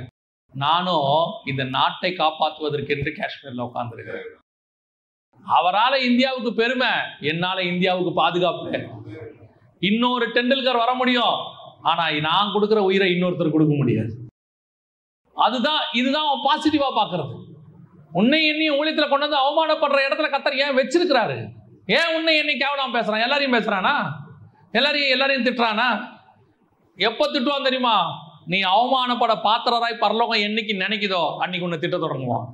நானும் இந்த நாட்டை காப்பாற்றுவதற்கென்று காஷ்மீர்ல உட்கார்ந்துருக்கிறேன். அவரால் இந்தியாவுக்கு பெருமை, என்னால இந்தியாவுக்கு பாதுகாப்பு. இன்னொரு டெண்டுல்கர் வர முடியும், ஆனா நான் கொடுக்குற உயிரை இன்னொருத்தர் கொடுக்க முடியாது. இதுதான் அவன் பாசிட்டிவா பாக்குறது. உன்னை என்னையும் ஊழியத்துல கொண்டு வந்து அவமானப்படுற இடத்துல கர்த்தர் ஏன் வச்சிருக்கிறாரு? ஏன் உன்னை என்னை கேவலம் பேசுறான்? எல்லாரையும் பேசுறானா? எல்லாரையும் திட்டுறானா? எப்ப திட்டுவான் தெரியுமா? நீ அவமானப்பட பாத்திரராய் பரலோகம் என்னைக்கு நினைக்குதோ அன்னைக்கு உன்னை திட்ட தொடங்குவான்.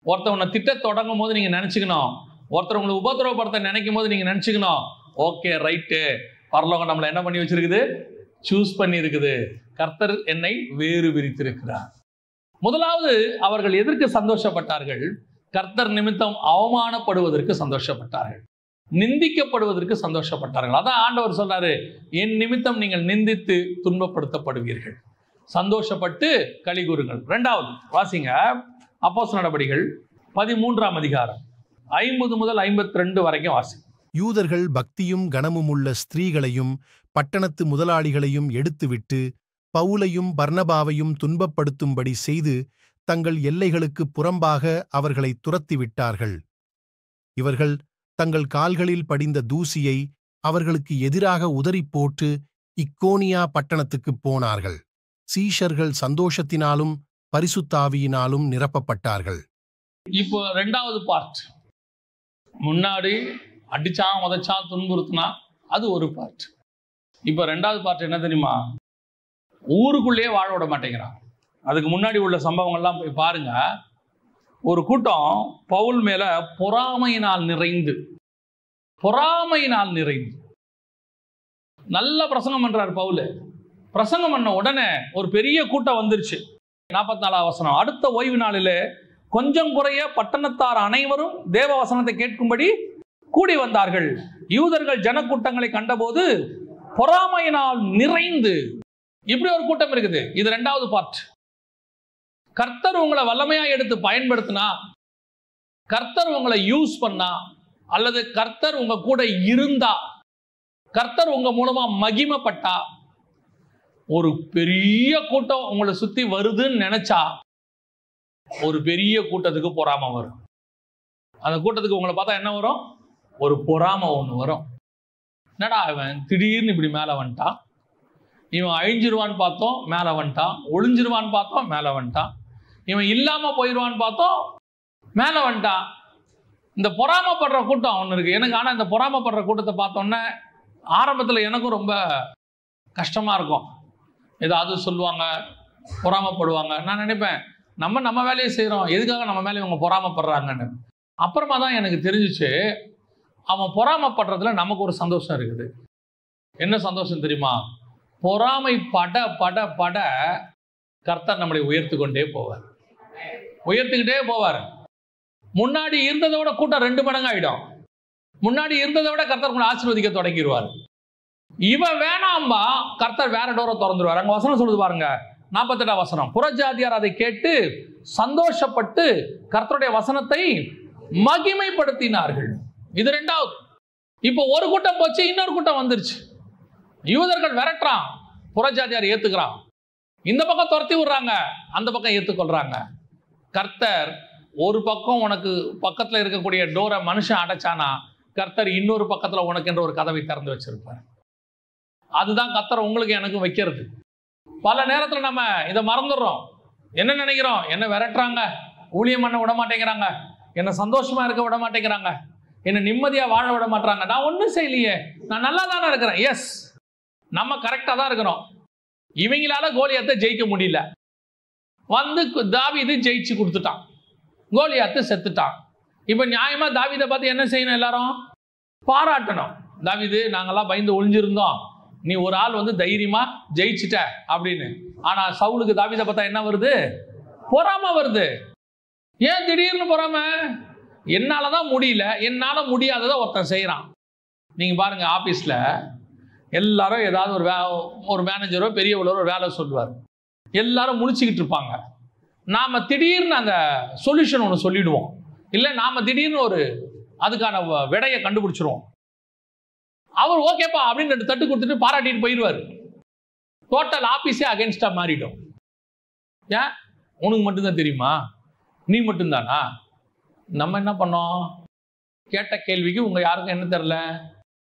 ஒருத்தர் உன்னை திட்ட தொடங்கும் போது நீங்க நினைச்சுக்கணும், ஒருத்தர் உங்களை உபத்திரவப்படுத்த நினைக்கும் போது நீங்க நினைச்சுக்கணும், ஓகே ரைட்டு, பரலோகம் நம்மளை என்ன பண்ணி வச்சிருக்குது? சூஸ் பண்ணி இருக்குது. கர்த்தர் என்னை வேறு விரித்திருக்கிறார். முதலாவது, அவர்கள் எதற்கு சந்தோஷப்பட்டார்கள்? கர்த்தர் நிமித்தம் அவமானப்படுவதற்கு சந்தோஷப்பட்டார்கள், நிந்திக்கப்படுவதற்கு சந்தோஷப்பட்டார்கள். அதான் ஆண்டவர் சொல்றாரு, என் நிமித்தம் நீங்கள் நிந்தித்து துன்பப்படுத்தப்படுவீர்கள், சந்தோஷப்பட்டு களி கூறுங்கள். 2வது வாசிங்க, அப்போஸ்தலர் நடபடிகள் 13ஆம் அதிகாரம் 50 முதல் 52 வரைக்கும் வாசி. யூதர்கள் பக்தியும் கனமுமுள்ள ஸ்திரீகளையும் பட்டணத்து முதலாளிகளையும் எடுத்துவிட்டு பவுலையும் பர்னபாவையும் துன்பப்படுத்தும்படி செய்து தங்கள் எல்லைகளுக்கு புறம்பாக அவர்களை துரத்திவிட்டார்கள். இவர்கள் தங்கள் கால்களில் படிந்த தூசியை அவர்களுக்கு எதிராக உதறி போட்டு இக்கோனியா பட்டணத்துக்குப் போனார்கள். சீஷர்கள் சந்தோஷத்தினாலும் பரிசுத்தாவியினாலும் நிரப்பப்பட்டார்கள். இப்போ 2வது பார்ட். முன்னாடி அடிச்சான், உதைச்சான், துன்புறுத்தினா, அது ஒரு பார்ட். இப்போ 2வது பார்ட் என்ன தெரியுமா? ஊருக்குள்ளேயே வாழ விட மாட்டேங்கிறான். அதுக்கு முன்னாடி உள்ள சம்பவங்கள்லாம் போய் பாருங்க. ஒரு கூட்டம் பவுல் மேல பொறாமையினால் நிறைந்து நல்ல பிரசங்கம் பண்றாரு பவுல். பிரசங்கம் பண்ண உடனே ஒரு பெரிய கூட்டம் வந்துருச்சு. 44 வசனம். அடுத்த ஓய்வு நாளிலே கொஞ்சம் குறைய பட்டணத்தார் அனைவரும் தேவ வசனத்தை கேட்கும்படி கூடி வந்தார்கள். யூதர்கள் ஜனக்கூட்டங்களை கண்டபோது பொறாமையினால் நிறைந்து. இப்படி ஒரு கூட்டம் இருக்குது. இது 2வது பார்ட். கர்த்தர் உங்களை வல்லமையா எடுத்து பயன்படுத்தினா, கர்த்தர் உங்களை யூஸ் பண்ணா, அல்லது கர்த்தர் உங்க கூட இருந்தா, கர்த்தர் உங்க மூலமா மகிமைப்பட்டா, ஒரு பெரிய கூட்டம் உங்களை சுத்தி வருதுன்னு நினைச்சா ஒரு பெரிய கூட்டத்துக்கு பொறாமை வரும். அந்த கூட்டத்துக்கு உங்களை பார்த்தா என்ன வரும்? ஒரு பொறாமை ஒன்று வரும். என்னடா இவன் திடீர்னு இப்படி மேலே வந்துட்டான், இவன் அழிஞ்சிருவான்னு பார்த்தோம் மேலே வந்துட்டான், ஒளிஞ்சிருவான்னு பார்த்தோம் மேலே வந்துட்டான், இவன் இல்லாம போயிடுவான்னு பார்த்தோம் மேலே வந்துட்டான். இந்த பொறாமப்படுற கூட்டம் ஒன்று இருக்கு எனக்கு. ஆனால் இந்த பொறாமப்படுற கூட்டத்தை பார்த்தோன்னே ஆரம்பத்தில் எனக்கும் ரொம்ப கஷ்டமா இருக்கும். ஏதாவது சொல்லுவாங்க, பொறாமப்படுவாங்க. நான் நினைப்பேன், நம்ம வேலையை செய்கிறோம், எதுக்காக நம்ம மேலே இவங்க பொறாமப்படுறாங்கன்னு. அப்புறமா தான் எனக்கு தெரிஞ்சிச்சு, அவன் பொறாமப்படுறதுல நமக்கு ஒரு சந்தோஷம் இருக்குது. என்ன சந்தோஷம் தெரியுமா? பொறாமை பட பட பட கர்த்தர் நம்மளை உயர்த்திக்கிட்டே போவார். முன்னாடி இருந்ததை விட கூட்டம் 2 மடங்கு ஆயிடும். முன்னாடி இருந்ததை விட கர்த்தர் உங்களை ஆசீர்வதிக்க தொடங்கிடுவார். இவன் வேணாம்பா, கர்த்தர் வேற டோரை திறந்துருவார். அங்க வசனம் சொல்லுது பாருங்க, 48 வசனம். புறஜாதியார் அதை கேட்டு சந்தோஷப்பட்டு கர்த்தருடைய வசனத்தை மகிமைப்படுத்தினார்கள். இது 2வது. இப்போ ஒரு கூட்டம் போச்சு, இன்னொரு கூட்டம் வந்துருச்சு. யூதர்கள் விரட்டுறான், புறஜாதியார் ஏத்துக்கிறான். இந்த பக்கம் துரத்தி விடுறாங்க, அந்த பக்கம் ஏத்துக்கொள்றாங்க. கர்த்தர் ஒரு பக்கம் உனக்கு பக்கத்துல இருக்கக்கூடிய டோரை மனுஷன் அடைச்சானா, கர்த்தர் இன்னொரு பக்கத்துல உனக்கு என்ற ஒரு கதவை திறந்து வச்சிருப்பார். அதுதான் கர்த்தர் உங்களுக்கு எனக்கும் வைக்கிறது. பல நேரத்துல நம்ம இதை மறந்துடுறோம். என்ன நினைக்கிறோம்? என்ன விரட்டுறாங்க, ஊழியம் பண்ண விட மாட்டேங்கிறாங்க, என்ன சந்தோஷமா இருக்க விட மாட்டேங்கிறாங்க, என்ன நிம்மதியா வாழ விட மாட்டாங்க. நான் ஒன்றும் செய்யலையே, நான் நல்லா தானே இருக்கிறேன். எஸ், நம்ம கரெக்டா தான் இருக்கிறோம். இவங்களால கோலியாத்தை ஜெயிக்க முடியல. வந்து தாவீது ஜெயிச்சு கொடுத்துட்டான், கோலியாத்து செத்துட்டான். இப்ப நியாயமா தாவீதை பார்த்து என்ன செய்யணும்? எல்லாரும் பாராட்டணும். தாவீது, நாங்கெல்லாம் பயந்து ஒளிஞ்சிருந்தோம், நீ ஒரு ஆள் வந்து தைரியமா ஜெயிச்சுட்ட அப்படின்னு. ஆனா சவுலுக்கு தாவீதை பார்த்தா என்ன வருது? பொறாமை வருது. ஏன் திடீர்னு பொறாமை? என்னாலதான் முடியல, என்னால முடியாததை ஒருத்தன் செய்யறான். நீங்க பாருங்க, ஆபீஸ்ல எல்லாரும் ஏதாவது ஒரு மேனேஜரோ பெரியவளோ ஒரு வேலை சொல்லுவார். எல்லாரும் முடிச்சுக்கிட்டு இருப்பாங்க. நாம திடீர்னு அந்த சொல்யூஷன் ஒன்று சொல்லிடுவோம், இல்லை நாம திடீர்னு ஒரு அதுக்கான விடையை கண்டுபிடிச்சிருவோம். அவர் ஓகேப்பா அப்படின்னு 2 தட்டு கொடுத்துட்டு பாராட்டிட்டு போயிடுவார். டோட்டல் ஆபீஸே அகைன்ஸ்டா மாறிடும். ஏன்? உனக்கு மட்டும்தான் தெரியுமா? நீ மட்டும்தானா? நம்ம என்ன பண்ணோம்? கேட்ட கேள்விக்கு உங்க யாருக்கும் என்ன தெரியல,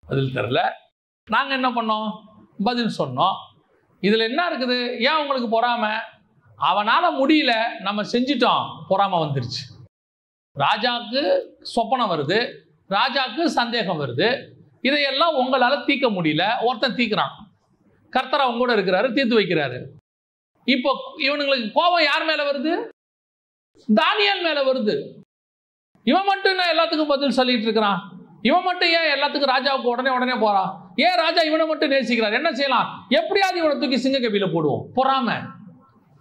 பதில் தெரியல. நாங்க என்ன பண்ணோம்? பதில் சொன்னோம். இதுல என்ன இருக்குது? ஏன் உங்களுக்கு பொறாமை? அவனால முடியல, நம்ம செஞ்சிட்டோம், பொறாமை வந்துருச்சு. ராஜாக்கு சொப்பனம் வருது, ராஜாக்கு சந்தேகம் வருது. இதையெல்லாம் உங்களால தீர்க்க முடியல, ஒருத்தன் தீர்க்கிறான். கர்த்தர் அவங்க கூட இருக்கிறாரு, தீர்த்து வைக்கிறாரு. இப்போ இவனுங்களுக்கு கோபம் யார் மேல வருது? தானியேல் மேல வருது. இவன் மட்டும் என்ன எல்லாத்துக்கும் பதில் சொல்லிட்டு இருக்கிறான்? இவன் மட்டும் ஏன் எல்லாத்துக்கும் ராஜாவுக்கு உடனே போறான்? ஏன் ராஜா இவனை மட்டும் நேசிக்கிறார்? என்ன செய்யலாம்? எப்படியாவது இவனை தூக்கி சிங்க கபில போடுவோம். பொறாமை.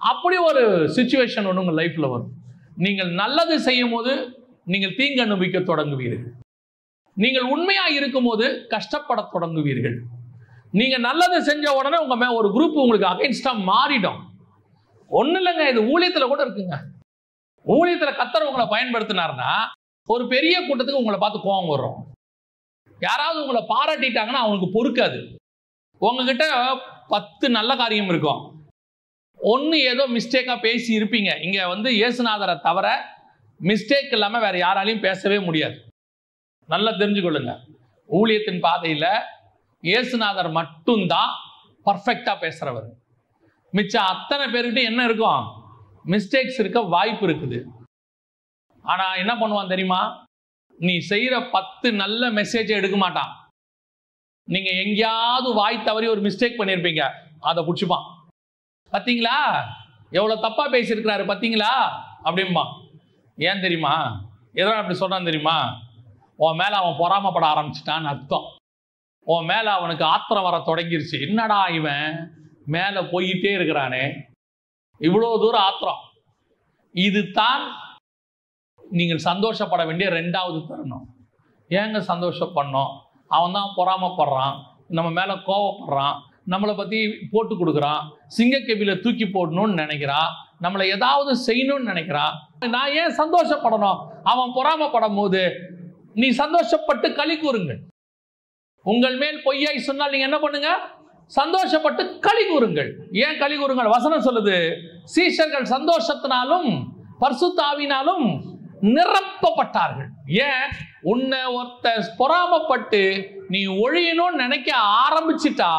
அப்படி ஒரு சிச்சுவேஷன் ஒன்று உங்க லைஃப்ல வரும். நீங்கள் நல்லது செய்யும் போது நீங்கள் தீங்கு அனுபவிக்க தொடங்குவீர்கள். நீங்கள் உண்மையா இருக்கும் போது கஷ்டப்பட தொடங்குவீர்கள். நீங்க நல்லது செஞ்ச உடனே உங்க ஒரு குரூப் உங்களுக்கு அகைன்ஸ்டா மாறிடும். ஒண்ணு இல்லைங்க, இது ஊழியத்துல கூட இருக்குங்க. ஊழியத்துல கர்த்தர் உங்களை பயன்படுத்தினார்னா ஒரு பெரிய கூட்டத்துக்கு உங்களை பார்த்து கோபம் வரும். யாராவது உங்களை பாராட்டிட்டாங்கன்னா அவங்களுக்கு பொறுக்காது. உங்ககிட்ட 10 நல்ல காரியம் இருக்கும், ஒன்று ஏதோ மிஸ்டேக்கா பேசி இருப்பீங்க. இங்க வந்து இயேசுநாதரை தவிர மிஸ்டேக் இல்லாம வேற யாராலையும் பேசவே முடியாது. நல்லா தெரிஞ்சுக்கொள்ளுங்க. ஊழியத்தின் பாதையில இயேசுநாதர் மட்டும்தான் பர்ஃபெக்டா பேசுறவர். மிச்சம் அத்தனை பேர்கிட்ட என்ன இருக்கும்? மிஸ்டேக்ஸ் இருக்க வாய்ப்பு இருக்குது. ஆனா என்ன பண்ணுவான் தெரியுமா? நீ செய்யற 10 நல்ல மெசேஜ் எடுக்க மாட்டான். நீங்க எங்கேயாவது வாய் தவறி ஒரு மிஸ்டேக் பண்ணிருப்பீங்க, அதை புடிச்சுப்பான். பாத்தீங்களா எவ்வளவு தப்பா பேசியிருக்கிறாரு பாத்தீங்களா அப்படிம்பா. ஏன் தெரியுமா எதனா அப்படி சொல்றான் தெரியுமா? உன் மேல அவன் பொறாமப்பட ஆரம்பிச்சிட்டான்னு அர்த்தம். உன் மேல அவனுக்கு ஆத்திரம் வர தொடங்கிருச்சு. என்னடா இவன் மேல போயிட்டே இருக்கிறானே, இவ்வளவு தூரம் ஆத்திரம். இதுதான் நீங்கள் சந்தோஷப்பட வேண்டிய 2வது தருணம். ஏங்க சந்தோஷப்படணும்? அவன் தான் பொறாமப்படுறான், நம்ம மேல கோவப்படுறான், நம்மளை பத்தி போட்டு கொடுக்குறான், சிங்கக்கெபில தூக்கி போடணும்னு நினைக்கிறான், நம்மளை ஏதாவது செய்யணும்னு நினைக்கிறான். நான் ஏன் சந்தோஷப்படணும்? அவன் பொறாமப்படும் போது நீ சந்தோஷப்பட்டு களி கூறுங்கள். உங்கள் மேல் பொய்யாய் சொன்னால் நீங்க என்ன பண்ணுங்க? சந்தோஷப்பட்டு களி கூறுங்கள். ஏன் களி கூறுங்கள்? வசனம் சொல்லுது, சீஷர்கள் சந்தோஷத்தினாலும் பரிசுத்த ஆவியினாலும் நிரப்பப்பட்டார்கள். ஏன்? உன்னை ஒருத்த பொறாமப்பட்டு நீ ஒழியணும்னு நினைக்க ஆரம்பிச்சிட்டா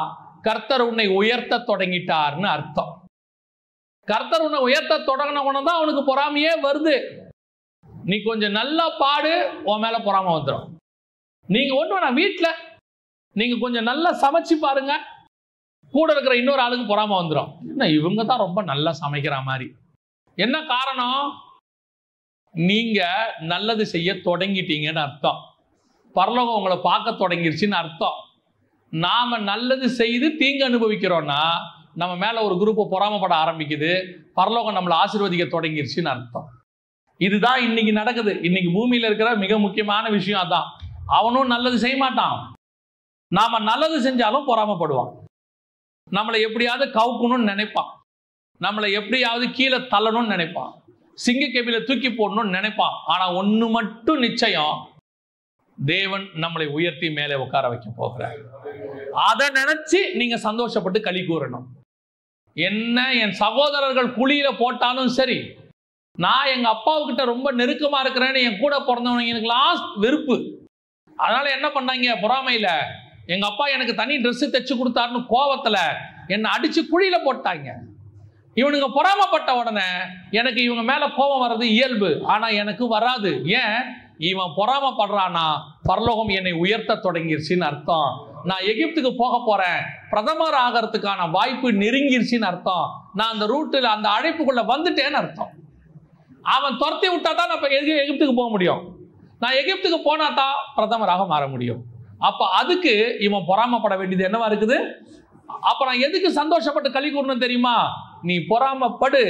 கர்த்தர் உன்னை உயர்த்த தொடங்கிட்டார்னு அர்த்தம். கர்த்தர் உன்னை உயர்த்த தொடங்கின தான் அவனுக்கு பொறாமையே வருது. நீ கொஞ்சம் நல்லா பாடு, உன் மேல பொறாம வந்துடும். நீங்க ஒண்ணு வீட்டுல நீங்க கொஞ்சம் நல்லா சமைச்சு பாருங்க, கூட இருக்கிற இன்னொரு ஆளுக்கு பொறாம வந்துடும். என்ன இவங்க தான் ரொம்ப நல்லா சமைக்கிற மாதிரி. என்ன காரணம்? நீங்க நல்லது செய்ய தொடங்கிட்டீங்கன்னு அர்த்தம். பரலோகம் உங்களை பார்க்க தொடங்கிருச்சுன்னு அர்த்தம். நாம நல்லது செய்து தீங்கு அனுபவிக்கிறோம்னா நம்ம மேல ஒரு குரூப் பொறாமப்பட ஆரம்பிக்குது, பரலோகம் நம்மளை ஆசீர்வதிக்க தொடங்கிருச்சுன்னு அர்த்தம். இதுதான் இன்னைக்கு நடக்குது. இன்னைக்கு பூமியில இருக்கிற மிக முக்கியமான விஷயம் அதான். அவனும் நல்லது செய்ய மாட்டான், நாம நல்லது செஞ்சாலும் பொறாமப்படுவான். நம்மளை எப்படியாவது கவுக்கணும்னு நினைப்பான், நம்மளை எப்படியாவது கீழே தள்ளணும்னு நினைப்பான், சிங்கக்கெபில தூக்கி போடணும்னு நினைப்பான். ஆனா ஒண்ணு மட்டும் நிச்சயம், தேவன் நம்மளை உயர்த்தி மேலே உட்கார வைக்க போகிறார். அதை நினைச்சு நீங்க சந்தோஷப்பட்டு களி கூறணும். என்ன என் சகோதரர்கள் குழியில போட்டாலும் சரி, நான் எங்க அப்பாவுக்கிட்ட ரொம்ப நெருக்கமா இருக்கிறேன்னு என் கூட பிறந்தவங்க எனக்கு லாஸ்ட் வெறுப்பு. அதனால என்ன பண்ணாங்க? பொறாமையில எங்க அப்பா எனக்கு தனி ட்ரெஸ் தைச்சு கொடுத்தாருன்னு கோவத்துல என்னை அடிச்சு குழியில போட்டாங்க. இவனுங்க பொறாமப்பட்ட உடனே எனக்கு இவங்க மேல கோபம் வர்றது இயல்பு, ஆனா எனக்கு வராது. ஏன்? இவன் பொறாமப்படுறானா பரலோகம் என்னை உயர்த்த தொடங்கிருச்சுன்னு அர்த்தம். நான் எகிப்துக்கு போக போறேன், பிரதமர் ஆகிறதுக்கான வாய்ப்பு நெருங்கிருச்சுன்னு அர்த்தம். நான் அந்த ரூட்டில் அந்த அழைப்புக்குள்ள வந்துட்டேன்னு அர்த்தம். அவன் துரத்தி விட்டா தான் நான் எகிப்துக்கு போக முடியும். நான் எகிப்துக்கு போனா தான் பிரதமராக மாற முடியும். அப்ப அதுக்கு இவன் பொறாமப்பட வேண்டியது என்னவா இருக்குது? அப்ப நான் எதுக்கு சந்தோஷப்பட்டு களி கூறணும் தெரியுமா? நீ பொறாமப்படு,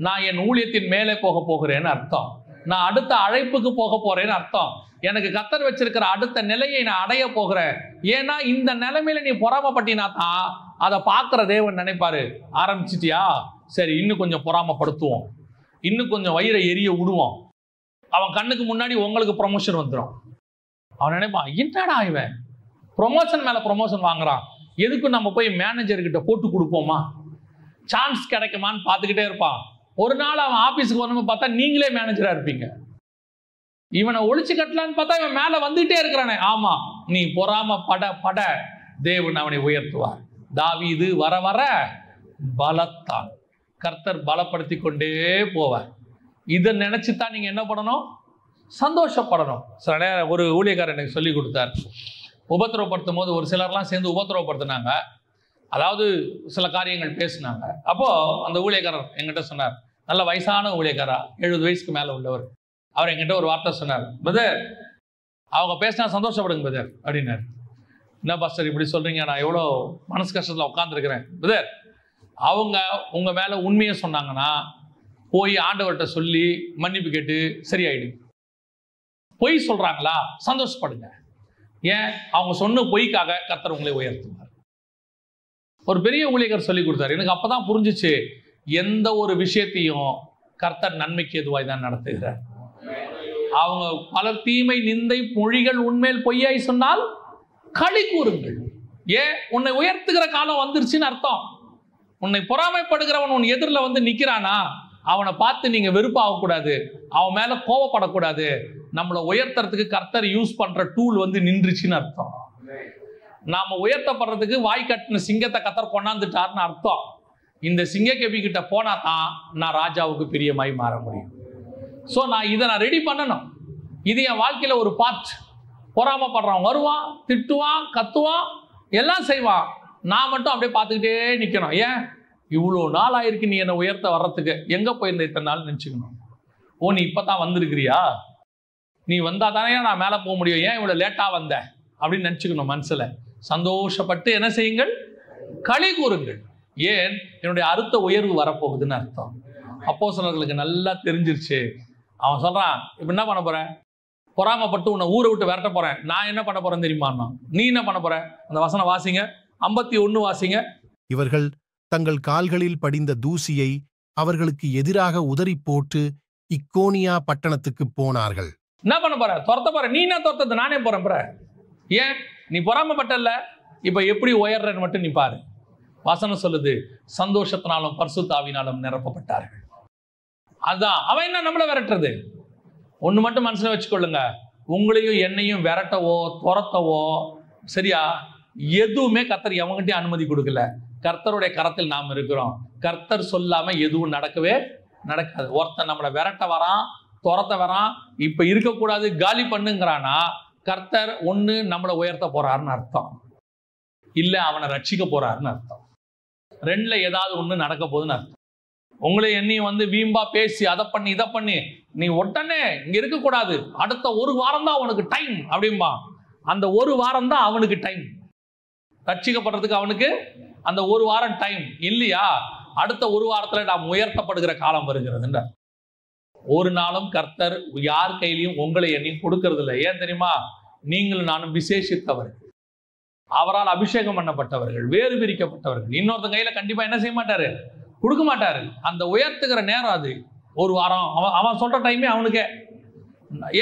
நான் என் ஊழியத்தின் மேலே போக போகிறேன்னு அர்த்தம். நான் அடுத்த அழைப்புக்கு போக போறேன்னு அர்த்தம். எனக்கு கர்த்தர் வச்சிருக்கிற அடுத்த நிலையை நான் அடைய போகிறேன். ஏன்னா இந்த நிலைமையில நீ பொறாமப்பட்டினா தான் அதை பார்க்கிற தேவன் நினைப்பாரு, ஆரம்பிச்சிட்டியா, சரி இன்னும் கொஞ்சம் பொறாமப்படுத்துவோம், இன்னும் கொஞ்சம் வயிறை எரிய விடுவோம். அவன் கண்ணுக்கு முன்னாடி உங்களுக்கு ப்ரொமோஷன் வந்துடும். அவன் நினைப்பான், என்னடா இவன் ப்ரொமோஷன் மேல ப்ரொமோஷன் வாங்குறான், எதுக்கும் நம்ம போய் மேனேஜர்கிட்ட போட்டு கொடுப்போமா, சான்ஸ் கிடைக்குமான்னு பார்த்துக்கிட்டே இருப்பான். ஒரு நாள் அவன் ஆபீஸுக்கு வரணும்னு பார்த்தா நீங்களே மேனேஜரா இருப்பீங்க. இவனை ஒழிச்சு கட்டலான்னு பார்த்தா இவன் மேல வந்துட்டே இருக்கிறானே. ஆமா, நீ பொறாம பட பட தேவன் அவனை உயர்த்துவார். தாவீது வர வர பலத்தான், கர்த்தர் பலப்படுத்தி கொண்டே போவார். இதை நினைச்சுதான் நீங்க என்ன பண்ணணும்? சந்தோஷப்படணும். சில நேரம் ஒரு ஊழியக்காரர் எனக்கு சொல்லி கொடுத்தார், உபத்திரவப்படுத்தும் போது ஒரு சிலர்லாம் சேர்ந்து உபத்திரவப்படுத்தினாங்க. அதாவது சில காரியங்கள் பேசினாங்க. அப்போ அந்த ஊழியக்காரர் என்கிட்ட சொன்னார், நல்ல வயசான ஊழியக்காரா, 70 வயசுக்கு மேல உள்ளவர். அவர் என்கிட்ட ஒரு வார்த்தை சொன்னார், பிரதர் அவங்க பேசினா சந்தோஷப்படுங்க பிரதர் அப்படின்னாரு. என்ன பாஸ்டர் இப்படி சொல்றீங்க, நான் எவ்வளோ மனசு கஷ்டத்தில் உட்காந்துருக்கிறேன். பிரதர் அவங்க உங்க மேல உண்மையை சொன்னாங்கன்னா போய் ஆண்டவர்கிட்ட சொல்லி மன்னிப்பு கேட்டு சரியாயிடுங்க. பொய் சொல்றாங்களா, சந்தோஷப்படுங்க. ஏன்? அவங்க சொன்ன பொய்க்காக கர்த்தர் உங்களை உயர்த்துவார். ஒரு பெரிய ஊழியர் சொல்லி கொடுத்தாரு. எனக்கு அப்பதான் புரிஞ்சிச்சு, எந்த ஒரு விஷயத்தையும் கர்த்தர் நன்மைக்கு எதுவாய் தான் நடத்துகிறார். அவங்க பல தீமை நிந்தை மொழிகள் உண்மையில் பொய்யாய் சொன்னால் களி கூறுங்கள். ஏன்? உன்னை உயர்த்துகிற காலம் வந்துருச்சுன்னு அர்த்தம். உன்னை பொறாமைப்படுகிறவன் உன் எதிரில் வந்து நிக்கிறானா, அவனை பார்த்து நீங்க வெறுப்பாகக்கூடாது, அவன் மேல கோபப்படக்கூடாது. நம்மளை உயர்த்துறதுக்கு கர்த்தர் யூஸ் பண்ற டூல் வந்து நின்றுச்சுன்னு அர்த்தம். நாம உயர்த்தப்படுறதுக்கு வாய் கட்டின சிங்கத்தை கர்த்தர் கொண்டாந்துட்டார்னு அர்த்தம். இந்த சிங்கக்கேபி கிட்ட போனா தான் நான் ராஜாவுக்கு பிரியமாய் மாற முடியும். ஸோ நான் ரெடி பண்ணணும். இது என் வாழ்க்கையில ஒரு பார்ட். பொறாமப்படுறான், வருவான், திட்டுவான், கத்துவான், எல்லாம் செய்வான். நான் மட்டும் அப்படியே பார்த்துக்கிட்டே நிற்கணும். ஏன் இவ்வளோ நாள் ஆயிருக்கு நீ என்னை உயர்த்த வர்றதுக்கு, எங்கே போயிருந்த இத்தனை நாள் நினச்சிக்கணும். ஓ நீ இப்போ தான் வந்திருக்கிறியா, நீ வந்தால் தானே நான் மேலே போக முடியும், ஏன் இவ்வளோ லேட்டாக வந்த அப்படின்னு நினச்சிக்கணும். மனசில் சந்தோஷப்பட்டு என்ன செய்யுங்கள், களி கூறுங்கள். ஏன் என்னுடைய அடுத்த உயர்வு வரப்போகுதுன்னு அர்த்தம். அப்போஸ்தலர்களுக்கு நல்லா தெரிஞ்சிருச்சு. அவன் சொல்கிறான், இப்போ என்ன பண்ண போகிறேன், பொறாமப்பட்டு உன்னை ஊரை விட்டு விரட்ட போகிறேன். நான் என்ன பண்ண போகிறேன்னு தெரியுமா, நீ என்ன பண்ண போகிற? அந்த வசனம் வாசிங்க, 51 வாசிங்க. இவர்கள் தங்கள் கால்களில் படிந்த தூசியை அவர்களுக்கு எதிராக உதறி போட்டு இக்கோனியா பட்டணத்துக்கு போனார்கள். என்ன பண்ண போற? துரத்த போற. நீ என்ன துரத்தது? நானே போறேன். ஏன் நீ பொறாமப்பட்டல்ல, இப்ப எப்படி உயர்றன்னு மட்டும் நீ பாரு. வசனம் சொல்லுது, சந்தோஷத்தினாலும் பரிசுத்த ஆவியினாலும் நிரப்பப்பட்டார்கள். அதான் அவன் என்ன நம்மளை விரட்டுறது. ஒண்ணு மட்டும் மனசுல வச்சுக்கொள்ளுங்க, உங்களையும் என்னையும் விரட்டவோ துரத்தவோ சரியா எதுவுமே கர்த்தர் எவங்கிட்டே அனுமதி கொடுக்கல. கர்த்தருடைய கரத்தில் நாம் இருக்கிறோம். கர்த்தர் சொல்லாம எதுவும் நடக்கவே நடக்காது. ஒருத்தன் நம்மளை விரட்ட வரான், துரத்த வரான், இப்ப இருக்கக்கூடாது காலி பண்ணுங்கிறானா, கர்த்தர் ஒண்ணு நம்மளை உயர்த்த போறாருன்னு அர்த்தம், இல்ல அவனை ரட்சிக்க போறாருன்னு அர்த்தம். ரெண்டுல ஏதாவது ஒண்ணு நடக்க போகுதுன்னு அர்த்தம். உங்களை என்னையும் வந்து வீம்பா பேசி அதை பண்ணி இதை பண்ணி நீ உடனே இங்க இருக்கக்கூடாது, அடுத்த ஒரு வாரம் தான் அவனுக்கு டைம் அப்படின்பா. அந்த ஒரு வாரம் தான் அவனுக்கு டைம், ரட்சிக்கப்படுறதுக்கு அவனுக்கு அந்த ஒரு வாரம் டைம் இல்லையா. அடுத்த ஒரு வாரத்துல நாம் உயர்த்தப்படுகிற காலம் வருகிறது. ஒரு நாளும் கர்த்தர் யார் கையிலையும் உங்களை என்னையும் கொடுக்கறது இல்லை. ஏன் தெரியுமா? நீங்களும் நானும் விசேஷித்தவர்கள், அவரால் அபிஷேகம் பண்ணப்பட்டவர்கள், வேறு பிரிக்கப்பட்டவர்கள். இன்னொருத்த கையில கண்டிப்பா என்ன செய்ய மாட்டாரு, கொடுக்க மாட்டாரு. அந்த உயர்த்துகிற நேரம் அது ஒரு வாரம். அவன் சொல்ற டைமே அவனுக்கே.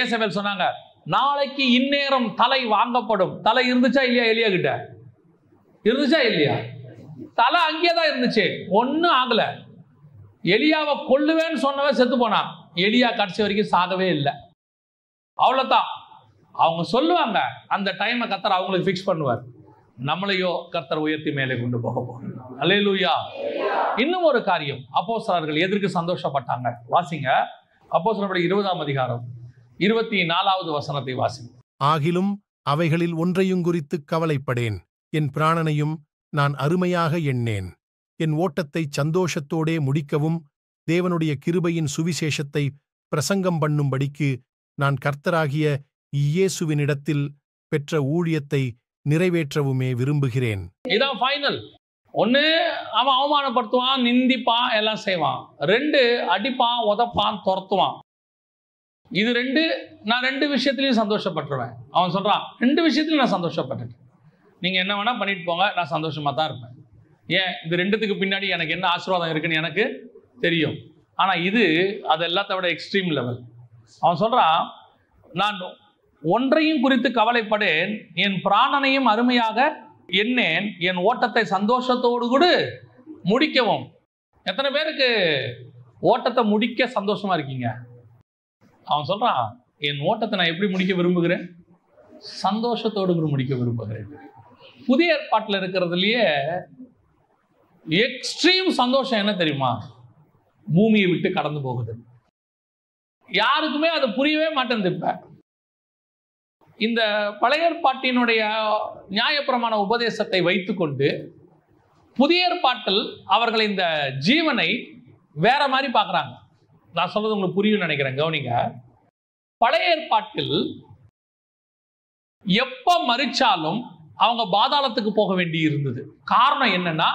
ஏசபேல் சொன்னாங்க, நாளைக்கு இந்நேரம் தலை வாங்கப்படும். தலை இருந்துச்சா இல்லையா? எலியா கிட்ட இருந்துச்சா இல்லையா? தலை அங்கேதான் இருந்துச்சு, ஒன்னும் ஆகல. எலியாவை கொல்லுவேன்னு சொன்னவன் செத்து போனான். எலியா கடைசி வரைக்கும் சாகவே இல்லை. அவ்வளவுதான். அவங்க சொல்லுவாங்க, அந்த டைமை கர்த்தர் அவங்களுக்கு ஃபிக்ஸ் பண்ணுவார். நம்மளையோ கர்த்தர் உயர்த்தி மேலே கொண்டு போக போறார். அல்லேலூயா. இன்னும் ஒரு காரியம், அப்போஸ்தலர்கள் எதற்கு சந்தோஷப்பட்டாங்க வாசிங்க. அப்போஸ்தலர்கள் 20ஆம் அதிகாரம் 24வது வசனத்தை வாசிங்க. ஆகிலும் அவைகளில் ஒன்றையும் குறித்து கவலைப்படேன், என் பிராணனையும் நான் அருமையாக எண்ணேன். என் ஓட்டத்தை சந்தோஷத்தோடே முடிக்கவும் தேவனுடைய கிருபையின் சுவிசேஷத்தை பிரசங்கம் பண்ணும்படிக்கு நான் கர்த்தராகிய இயேசுவினிடத்தில் பெற்ற ஊழியத்தை நிறைவேற்றவுமே விரும்புகிறேன். இதான் ஃபைனல். ஒன்று அவன் அவமானப்படுத்துவான், நிந்திப்பான், எல்லாம் செய்வான். 2 அடிப்பான், உதப்பான், துரத்துவான். இது 2 நான் 2 விஷயத்திலையும் சந்தோஷப்பட்டுருவேன். அவன் சொல்றான், 2 விஷயத்திலையும் நான் சந்தோஷப்பட்டுட்டேன். நீங்க என்ன வேணா பண்ணிட்டு போங்க, நான் சந்தோஷமா தான் இருப்பேன். ஏன் இது 2த்துக்கு பின்னாடி எனக்கு என்ன ஆசீர்வாதம் இருக்குன்னு எனக்கு தெரியும். ஆனா இது அது எல்லாத்த விட எக்ஸ்ட்ரீம் லெவல். அவன் சொல்றான், நான் ஒன்றையும் குறித்து கவலைப்படேன், என் பிராணனையும் அருமையாக எண்ணேன், என் ஓட்டத்தை சந்தோஷத்தோடு கூட முடிக்கவும். எத்தனை பேருக்கு ஓட்டத்தை முடிக்க சந்தோஷமா இருக்கீங்க? அவன் சொல்றான், என் ஓட்டத்தை நான் எப்படி முடிக்க விரும்புகிறேன், சந்தோஷத்தோடு கூட முடிக்க விரும்புகிறேன். புதிய ஏற்பாட்டில் இருக்கிறதுலயே எக்ஸ்ட்ரீம் சந்தோஷம் என்ன தெரியுமா? பூமியை விட்டு கடந்து போகுது. யாருக்குமே அது புரியவே மாட்டேங்குது. இப்ப இந்த பழைய ஏற்பாட்டினுடைய நியாயப்பிரமாண உபதேசத்தை வைத்துக்கொண்டு புதிய ஏற்பாட்டில் அவர்கள் இந்த ஜீவனை வேற மாதிரி பார்க்குறாங்க. நான் சொல்றது உங்களுக்கு புரியும் நினைக்கிறேன், கவனிங்க. பழைய ஏற்பாட்டில் எப்ப மரிச்சாலும் அவங்க பாதாளத்துக்கு போக வேண்டி இருந்தது. காரணம் என்னன்னா,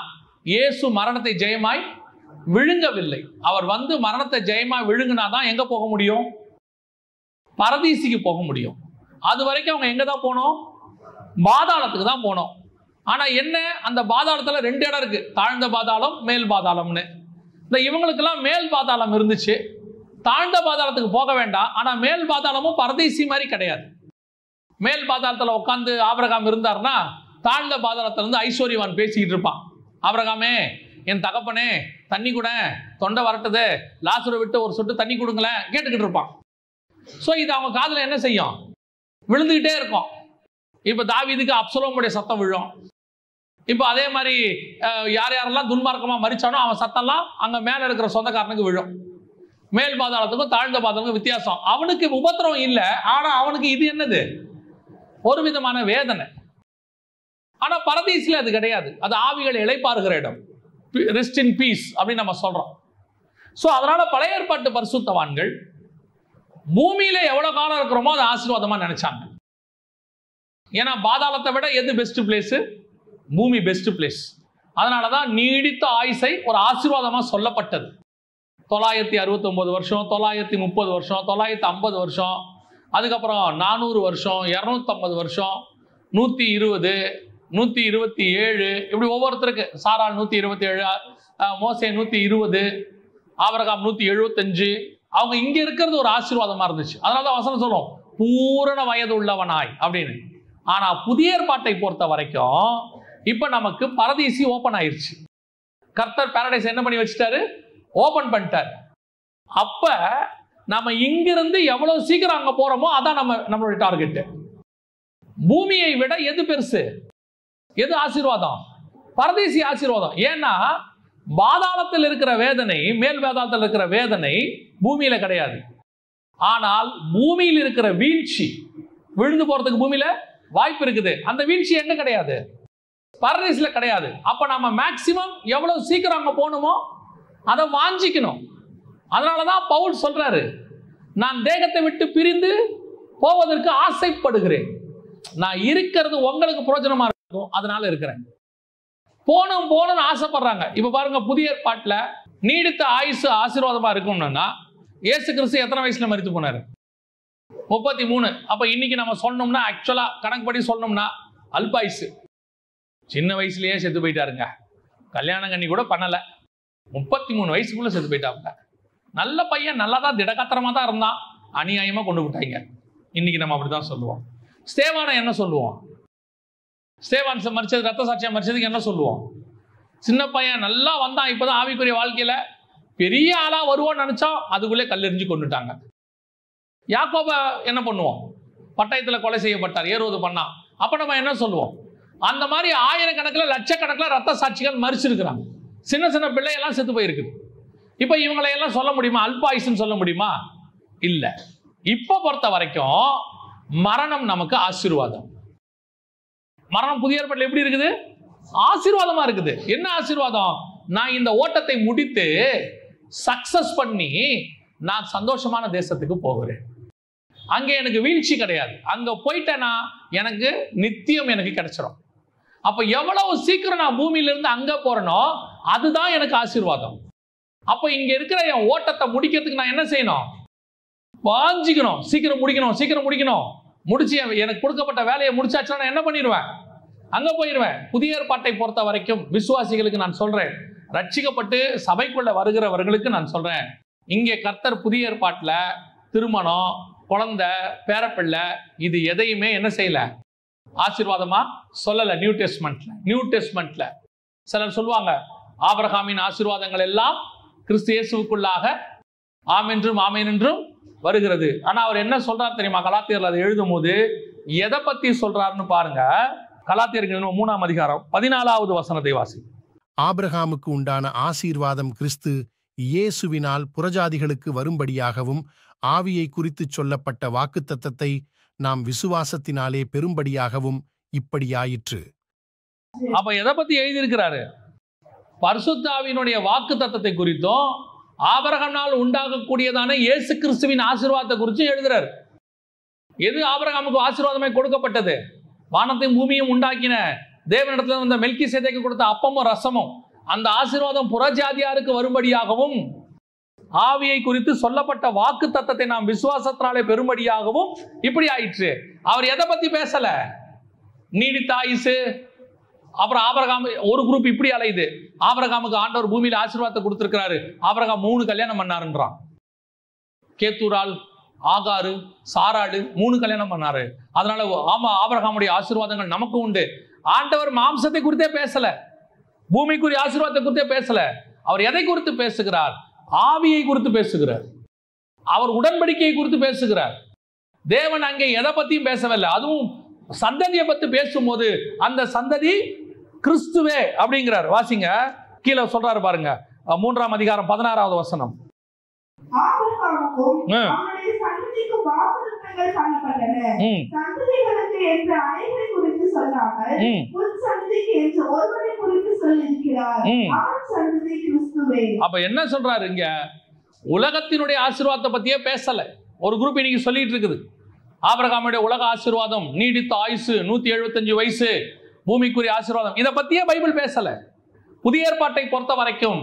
இயேசு மரணத்தை ஜெயமாய் விழுங்கவில்லை. அவர் வந்து மரணத்தை ஜெயமாய் விழுங்கினாதான் எங்க போக முடியும்? பரதீசிக்கு போக முடியும். அது வரைக்கும் அவங்க எங்க தான் போனோம்? பாதாளத்துக்கு தான் போனோம். ஆனா என்ன, அந்த பாதாளத்துல 2 இடம் இருக்கு, தாழ்ந்த பாதாளம், மேல் பாதாளம்னு. இந்த இவங்களுக்கெல்லாம் மேல் பாதாளம் இருந்துச்சு. தாழ்ந்த பாதாளத்துக்கு போக வேண்டாம். ஆனா மேல் பாதாளமும் பரதீசி மாதிரி கிடையாது. மேல் பாதாளத்துல உட்காந்து ஆபிரகாம் இருந்தார்னா, தாழ்ந்த பாதாளத்துல இருந்து ஐஸ்வர்யவான் பேசிக்கிட்டு இருப்பான். ஆபிரகாமே, என் தகப்பனே தண்ணி கூட, தொண்டை வரட்டுது, லாசரை விட்டு ஒரு சொட்டு தண்ணி கொடுங்களேன் கேட்டுக்கிட்டு இருப்பான். ஸோ இது அவங்க காதுல என்ன செய்யும்? விழுந்துகிட்டே இருக்கும். இப்ப தாவீதுக்கு அப்சலோமுடைய சத்தம் விழும். இப்ப அதே மாதிரி யார் யாரெல்லாம் துன்மார்க்கமா மரிச்சானோ அவன் சத்தம்லாம் அங்க மேல இருக்கிற சொந்தக்காரனுக்கு விழும். மேல் பாதாளத்துக்கும் தாழ்ந்த பாதாளத்துக்கும் வித்தியாசம். அவனுக்கு உபத்திரவம் இல்லை, ஆனா அவனுக்கு இது என்னது? ஒரு விதமான வேதனை. ஆனா பரதீசில அது கிடையாது. அது ஆவிகள் இளைப்பாறுகிற இடம், ரெஸ்ட் இன் பீஸ் அப்படின்னு நம்ம சொல்றோம். சோ அதனால பழைய ஏற்பாட்டு பரிசுத்தவான்கள் பூமியில எவ்வளவு காலம் இருக்கிறோமோ அது ஆசீர்வாதமா நினைச்சாங்க. ஏன்னா பாதாளத்தை விட எது பெஸ்ட் பிளேஸ்? பூமி பெஸ்ட் பிளேஸ். அதனாலதான் நீடித்த ஆயுசை ஒரு ஆசீர்வாதமா சொல்லப்பட்டது. 969 வருஷம், 930 வருஷம், 950 வருஷம், அதுக்கப்புறம் 400 வருஷம், 250 வருஷம், 120, 127, இப்படி ஒவ்வொருத்தருக்கு. சாரால் 127, மோசே 120, ஆபிரகாம் 175. அவங்க இங்க இருக்கிறது ஒரு ஆசீர்வாதமா இருந்துச்சு. அதனாலதான் வசனம் சொல்லும் பூரண வயது உள்ளவனாய் அப்படின்னு. ஆனா புதிய ஏற்பாட்டை பொறுத்த வரைக்கும் இப்ப நமக்கு பரதீசி ஓபன் ஆயிருச்சு. கர்த்தர் பாரடைஸ் என்ன பண்ணி வச்சுட்டாரு? ஓபன் பண்ணிட்டார். அப்ப நம்ம இங்கிருந்து எவ்வளவு சீக்கிரம் அங்க போறோமோ அதான் நம்மளுடைய டார்கெட். பூமியை விட எது பெருசு? எது ஆசீர்வாதம்? பரதேசி ஆசீர்வாதம். ஏன்னா பாதாளத்தில் இருக்கிற வேதனை, மேல் பாதாளத்தில் இருக்கிற வேதனை பூமியில கிடையாது. ஆனால் பூமியில் இருக்கிற வீழ்ச்சி, விழுந்து போறதுக்கு பூமியில வாய்ப்பு இருக்குது. அந்த வீழ்ச்சி எங்க கிடையாது? பரதேசில கிடையாது. அப்ப நம்ம மேக்சிமம் எவ்வளவு சீக்கிரம் அங்க போகணுமோ அதை வாஞ்சிக்கணும். அதனாலதான் பவுல் சொல்றாரு, நான் தேகத்தை விட்டு பிரிந்து போவதற்கு ஆசைப்படுகிறேன். நான் இருக்கிறது உங்களுக்கு பிரயோஜனமா இருக்கும், அதனால இருக்கிறேன். போகணும்னு ஆசைப்படுறாங்க. இப்ப பாருங்க, புதிய ஏற்பாட்டுல நீடித்த ஆயுசு ஆசீர்வாதமா இருக்கும்னா இயேசு கிறிஸ்து எத்தனை வயசுல மரித்து போனாரு? 33. அப்ப இன்னைக்கு நம்ம சொன்னோம்னா, ஆக்சுவலா கணக்குப்படி சொன்னோம்னா அல்பாயுசு. சின்ன வயசுலயே செத்து போயிட்டாருங்க. கல்யாணம் கண்ணி கூட பண்ணல, 33 வயசுக்குள்ள செத்து போயிட்டாங்க. நல்ல பையன், நல்லா தான் திடகாத்திரமா தான் இருந்தான், அநியாயமா கொண்டு விட்டாங்க. இன்னைக்கு நம்ம அப்படிதான் சொல்லுவோம். ஸ்தேவானை என்ன சொல்லுவோம்? ஸ்தேவான் மரிச்சது, ரத்த சாட்சியா மரிச்சதுக்கு என்ன சொல்லுவோம்? சின்ன பையன் நல்லா வந்தான், இப்பதான் ஆவிக்குரிய வாழ்க்கையில பெரிய ஆளா வருவோம்னு நினைச்சா அதுக்குள்ளே கல்லெறிஞ்சு கொண்டுட்டாங்க. யாக்கோப என்ன பண்ணுவோம்? பட்டயத்துல கொலை செய்யப்பட்டார், ஏரோது பண்ணான். அப்ப நம்ம என்ன சொல்லுவோம்? அந்த மாதிரி ஆயிரக்கணக்கில் லட்சக்கணக்கில் ரத்த சாட்சிகள் மரிச்சிருக்கிறாங்க. சின்ன சின்ன பிள்ளையெல்லாம் செத்து போயிருக்குது. இப்ப இவங்களை எல்லாம் சொல்ல முடியுமா அல்பாயுசுன்னு சொல்ல முடியுமா? இல்ல. இப்ப பொறுத்த வரைக்கும் மரணம் நமக்கு ஆசீர்வாதம். மரணம் புதிய ஏற்பாட்டில் எப்படி இருக்குது? ஆசீர்வாதமா இருக்குது. என்ன ஆசீர்வாதம்? நான் இந்த ஓட்டத்தை முடித்து சக்சஸ் பண்ணி நான் சந்தோஷமான தேசத்துக்கு போகிறேன். அங்க எனக்கு வீழ்ச்சி கிடையாது. அங்க போயிட்டேன்னா எனக்கு நித்தியம் எனக்கு கிடைச்சிடும். அப்ப எவ்வளவு சீக்கிரம் நான் பூமியில இருந்து அங்க போறேனோ அதுதான் எனக்கு ஆசீர்வாதம். அப்ப இங்க இருக்கிற என் ஓட்டத்தை முடிக்கிறதுக்கு நான் என்ன செய்யணும்? வாஞ்சிக்கணும். சீக்கிரம் முடிக்கணும், சீக்கிரம் முடிக்கணும். முடிச்சு எனக்கு கொடுக்கப்பட்ட வேலையை முடிச்சாச்சுன்னா நான் என்ன பண்ணிடுவேன்? அங்க போயிடுவேன். புதிய ஏற்பாட்டை பொறுத்த வரைக்கும் விசுவாசிகளுக்கு நான் சொல்றேன், ரட்சிக்கப்பட்டு சபைக்குள்ள வருகிறவர்களுக்கு நான் சொல்றேன், இங்கே கர்த்தர் புதிய ஏற்பாட்டுல திருமணம், குழந்தை, பேரப்பிள்ளை இது எதையுமே என்ன செய்யல? ஆசீர்வாதமா சொல்லல. நியூ டெஸ்ட்மெண்ட்ல சிலர் சொல்லுவாங்க, ஆபிரகாமின் ஆசீர்வாதங்கள் எல்லாம் கிறிஸ்து இயேசுவுக்குள்ளாக ஆமென்றும் ஆமென் என்றும் வருகிறது. ஆனா அவர் என்ன சொல்றார் தெரியுமா? கலாத்தியர்ல அதை எழுதும் போது எதை பத்தி சொல்றாருன்னு பாருங்க. கலாத்தியர்கள் 3ஆம் அதிகாரம் 14வது வசனத்தை வாசி. ஆபிரகாமுக்கு உண்டான ஆசீர்வாதம் கிறிஸ்து இயேசுவினால் புறஜாதிகளுக்கு வரும்படியாகவும் ஆவியை குறித்து சொல்லப்பட்ட வாக்குத்தத்தத்தை நாம் விசுவாசத்தினாலே பெரும்படியாகவும் இப்படியாயிற்று. அப்ப எதை பத்தி எழுதியிருக்கிறாரு? பரிசுத்த ஆவியினுடைய வாக்குத்தத்தத்தை குறித்தும் ஆபிரகாமினால் உண்டாகக்கூடியதான இயேசு கிறிஸ்துவின் ஆசீர்வாதத்தை குறித்து எழுதுறாரு. எது ஆபிரகாமுக்கு ஆசீர்வாதமே கொடுக்கப்பட்டது? வானத்தையும் பூமியும் உண்டாக்கின தேவனிடத்துல வந்த மெல்கிசேதேக்கு கொடுத்த அப்பமும் ரசமும். அந்த ஆசீர்வாதம் புறஜாதியாருக்கு வரும்படியாகவும் ஆவியை குறித்து சொல்லப்பட்ட வாக்கு தத்தத்தை நாம் விசுவாசத்தினாலே பெரும்படியாகவும் இப்படி ஆயிற்று. அவர் எதை பத்தி பேசல? நீடித்த ஆயுசு. அப்புறம் ஆபிரகாம் ஒரு குரூப் இப்படி அலையுது, ஆபிரகாமுக்கு ஆண்டவர் பூமியில ஆசீர்வாதத்தை கொடுத்திருக்கிறாரு, ஆபிரகாம் 3 கல்யாணம் பண்ணாருன்றான். கேத்தூரால், ஆகாரு, சாராடு 3 கல்யாணம் பண்ணாரு. அதனால ஆமா ஆபிரகாமுடைய ஆசீர்வாதங்கள் நமக்கு உண்டு. ஆண்டவர் மாம்சத்தை குறித்தே பேசல, பூமிக்குரிய ஆசீர்வாதத்தை குறித்தே பேசல. அவர் எதை குறித்து பேசுகிறார்? ஆவியை குறித்து பேசுகிறார். அவர் உடன்படிக்கையை குறித்து பேசுகிறார். தேவன் அங்கே எதை பத்தியும் பேசவில்லை. அதுவும் சந்ததியை பத்தி பேசும்போது அந்த சந்ததி கிறிஸ்துவே அப்படிங்கிறார். வாசிங்க, கீழே சொல்றாரு பாருங்க, 3ஆம் அதிகாரம் 16வது வசனம். அப்ப என்ன சொல்றாரு இங்க? உலகத்தினுடைய ஆசீர்வாதத்தை பத்தியே பேசல. ஒரு குரூப் இன்னைக்கு சொல்லிட்டு இருக்குது, ஆபிரகாமுடைய உலக ஆசீர்வாதம், நீடித்த ஆயுசு, 175 வயசு, பூமிக்குரிய ஆசீர்வாதம், இதை பத்தியே பைபிள் பேசல. புதிய ஏற்பாட்டை பொறுத்த வரைக்கும்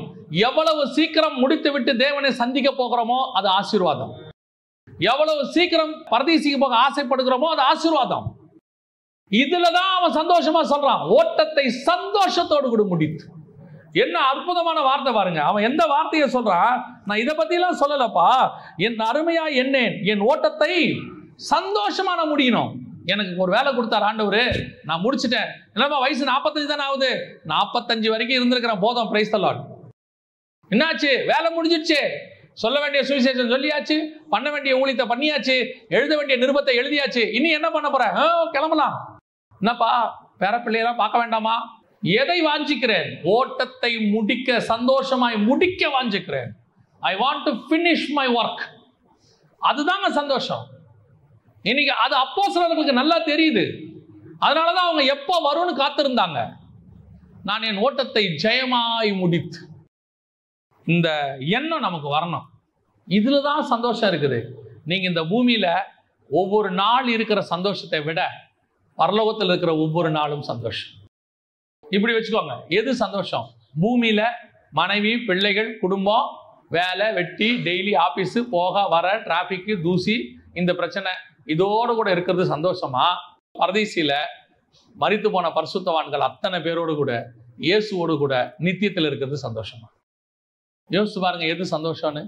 எவ்வளவு சீக்கிரம் முடித்து விட்டு தேவனை சந்திக்க போகிறோமோ அது ஆசீர்வாதம். எவ்வளவு சீக்கிரம் பரதீசிக்கு போக ஆசைப்படுகிறோமோ அது ஆசீர்வாதம். இதுலதான் அவன் சந்தோஷமா சொல்றான், ஓட்டத்தை சந்தோஷத்தோடு கூட முடித்து. என்ன அற்புதமான வார்த்தை பாருங்க. அவன் எந்த வார்த்தையை சொல்றான்? நான் இதை பத்தி எல்லாம் சொல்லலப்பா, என் அருமையா எண்ணேன், என் ஓட்டத்தை சந்தோஷமான முடியணும். எனக்கு ஒரு வேலை கொடுத்தார் ஆண்டவரு, நான் முடிச்சிட்டேன். என்னப்பா வயசு 45 தானே ஆகுது, 45 வரைக்கும் இருந்திருக்கிறேன், போதும், பிரைஸ் தி லார்ட். என்னாச்சு? வேலை முடிஞ்சிடுச்சு. சொல்ல வேண்டிய சுவிசேஷம் சொல்லியாச்சு, பண்ண வேண்டிய ஊழியத்தை பண்ணியாச்சு, எழுத வேண்டிய நிருபத்தை எழுதியாச்சு. இனி என்ன பண்ண போறேன்? கிளம்பலாம். என்னப்பா பேர பிள்ளையெல்லாம் பார்க்க வேண்டாமா? எதை வாஞ்சிக்கிறேன்? ஓட்டத்தை முடிக்க, சந்தோஷமாய் முடிக்க வாஞ்சிக்கிறேன். I want to finish my work. அதுதாங்க சந்தோஷம். இன்னைக்கு அது அப்போஸ்தலர்களுக்கு நல்லா தெரியுது. அதனாலதான் அவங்க எப்போ வரும்னு காத்திருந்தாங்க. நான் என் ஓட்டத்தை ஜெயமாய் முடித்து. இந்த எண்ணம் நமக்கு வரணும். இதுலதான் சந்தோஷம் இருக்குது. நீங்க இந்த பூமியில ஒவ்வொரு நாள் இருக்கிற சந்தோஷத்தை விட பரலோகத்தில் இருக்கிற ஒவ்வொரு நாளும் சந்தோஷம். இப்படி வச்சுக்கோங்க, எது சந்தோஷம்? பூமியில மனைவி, பிள்ளைகள், குடும்பம், வேலை, வெட்டி, டெய்லி ஆபீஸ் போக வர, டிராபிக், தூசி, இந்த பிரச்சனை, இதோடு கூட இருக்கிறது சந்தோஷமா? பரதீசில மரித்து போன பரிசுத்தவான்கள் அத்தனை பேரோடு கூட, இயேசுவோடு கூட நித்தியத்தில் இருக்கிறது சந்தோஷமா? யோசிச்சு பாருங்க, எது சந்தோஷம்னு.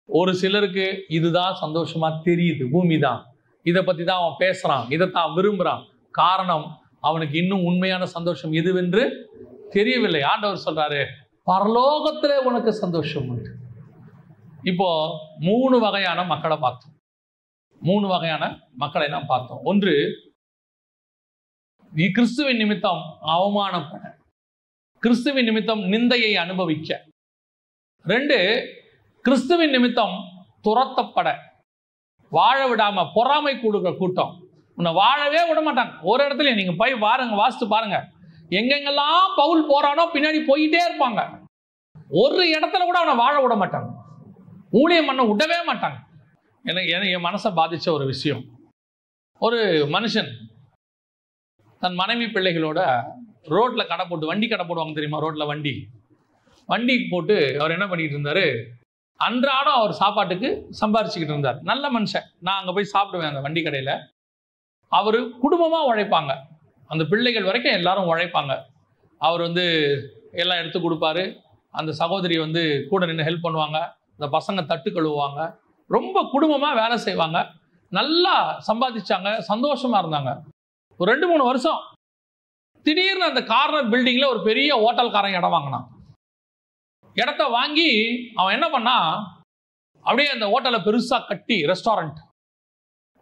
ஒரு சிலருக்கு இதுதான் சந்தோஷமா தெரியுது, பூமி தான், இதை பத்தி தான் அவன் பேசுறான், இதைத்தான் விரும்புறான். காரணம், அவனுக்கு இன்னும் உண்மையான சந்தோஷம் எதுவென்று தெரியவில்லை. ஆண்டவர் சொல்றாரு, பரலோகத்திலே உனக்கு சந்தோஷம் உண்டு. இப்போ 3 வகையான மக்களை பார்த்தோம். 3 வகையான மக்களை நாம் பார்த்தோம். ஒன்று, கிறிஸ்துவின் நிமித்தம் அவமானப்பட, கிறிஸ்துவின் நிமித்தம் நிந்தையை அனுபவிக்க. 2, கிறிஸ்துவின் நிமித்தம் துரத்தப்பட, வாழ விடாம பொறாமை கூடுகிற கூட்டம். உன்னை வாழவே விட மாட்டாங்க. ஒரு இடத்துல நீங்க போய் பாருங்க, வாசித்து பாருங்க, எங்கெங்கெல்லாம் பவுல் போறானோ பின்னாடி போயிட்டே இருப்பாங்க. ஒரு இடத்துல கூட அவனை வாழ விட மாட்டாங்க, ஊழியம் பண்ண விடவே மாட்டாங்க. எனக்கு என் மனசை பாதிச்ச ஒரு விஷயம், ஒரு மனுஷன் தன் மனைவி பிள்ளைகளோட ரோட்ல கடை போட்டு, வண்டி கடை போடுவாங்க தெரியுமா, ரோட்ல வண்டி போட்டு அவர் என்ன பண்ணிட்டு இருந்தாரு, அன்றாடம் அவர் சாப்பாட்டுக்கு சம்பாரிச்சுக்கிட்டு இருந்தார். நல்ல மனுஷன். நான் அங்கே போய் சாப்பிடுவேன் அந்த வண்டி கடையில். அவர் குடும்பமாக உழைப்பாங்க, அந்த பிள்ளைகள் வரைக்கும் எல்லாரும் உழைப்பாங்க. அவர் எல்லாம் எடுத்து கொடுப்பாரு. அந்த சகோதரி கூட நின்று ஹெல்ப் பண்ணுவாங்க. அந்த பசங்க தட்டு கழுவுவாங்க. ரொம்ப குடும்பமாக வேலை செய்வாங்க. நல்லா சம்பாதிச்சாங்க, சந்தோஷமாக இருந்தாங்க. ஒரு 2-3 வருஷம் திடீர்னு அந்த கார்னர் பில்டிங்கில் ஒரு பெரிய ஹோட்டல்காரன் இடம் வாங்கினான். இடத்த வாங்கி அவன் என்ன பண்ணா, அப்படியே அந்த ஹோட்டலை பெருசாக கட்டி ரெஸ்டாரண்ட்,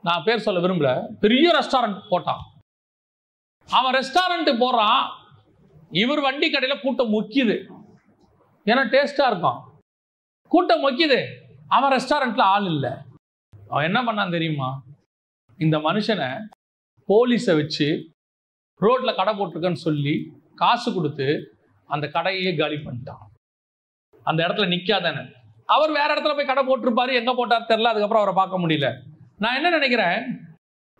நான் பேர் சொல்ல விரும்பல, பெரிய ரெஸ்டாரண்ட் போட்டான். அவன் ரெஸ்டாரண்ட் போடுறான். இவர் வண்டி கடையில் கூட்டம் மொக்கிது, ஏன்னா டேஸ்டா இருக்கும். கூட்டம் மொக்கிது, அவன் ரெஸ்டாரண்ட்ல ஆள் இல்லை. அவன் என்ன பண்ணான் தெரியுமா, இந்த மனுஷனை போலீஸை வச்சு ரோட்ல கடை போட்டிருக்கன்னு சொல்லி காசு கொடுத்து அந்த கடையே காலி பண்ணிட்டான். அந்த இடத்துல நிக்காதானே, அவர் வேற இடத்துல போய் கடை போட்டிருப்பாரு, எங்க போட்டார் தெரியல, அதுக்கப்புறம் அவரை பார்க்க முடியல. நான் என்ன நினைக்கிறேன்,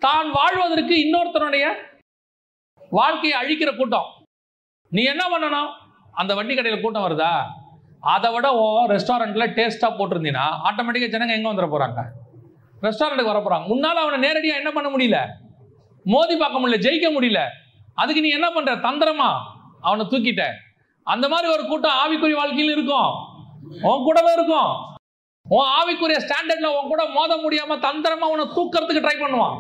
தான் வாழ்வதற்கு இன்னொருத்தனுடைய வாழ்க்கையை அழிக்கிற கூட்டம். நீ என்ன பண்ணணும், அந்த வண்டி கடையில் கூட்டம் வருதா, அதை விட ரெஸ்டாரண்ட்ல டேஸ்டா போட்டிருந்தீங்கன்னா ஆட்டோமேட்டிக்கா ஜனங்க எங்க வந்துட போறாங்க, ரெஸ்டாரண்ட்டுக்கு வர போறாங்க. முன்னால அவனை நேரடியா என்ன பண்ண முடியல, மோதி பார்க்க முடியல, ஜெயிக்க முடியல. அதுக்கு நீ என்ன பண்ற, தந்திரமா அவனை தூக்கிட்ட. அந்த மாதிரி ஒரு கூட்டம் ஆவிக்குரிய வாழ்க்கையில் இருக்கும், உன் கூடவே இருக்கும். உன் ஆவிக்குரிய ஸ்டாண்டர்ட்ல உன் கூட மோத முடியாம தந்திரமா உன்னை தூக்கிறதுக்கு ட்ரை பண்ணுவான்,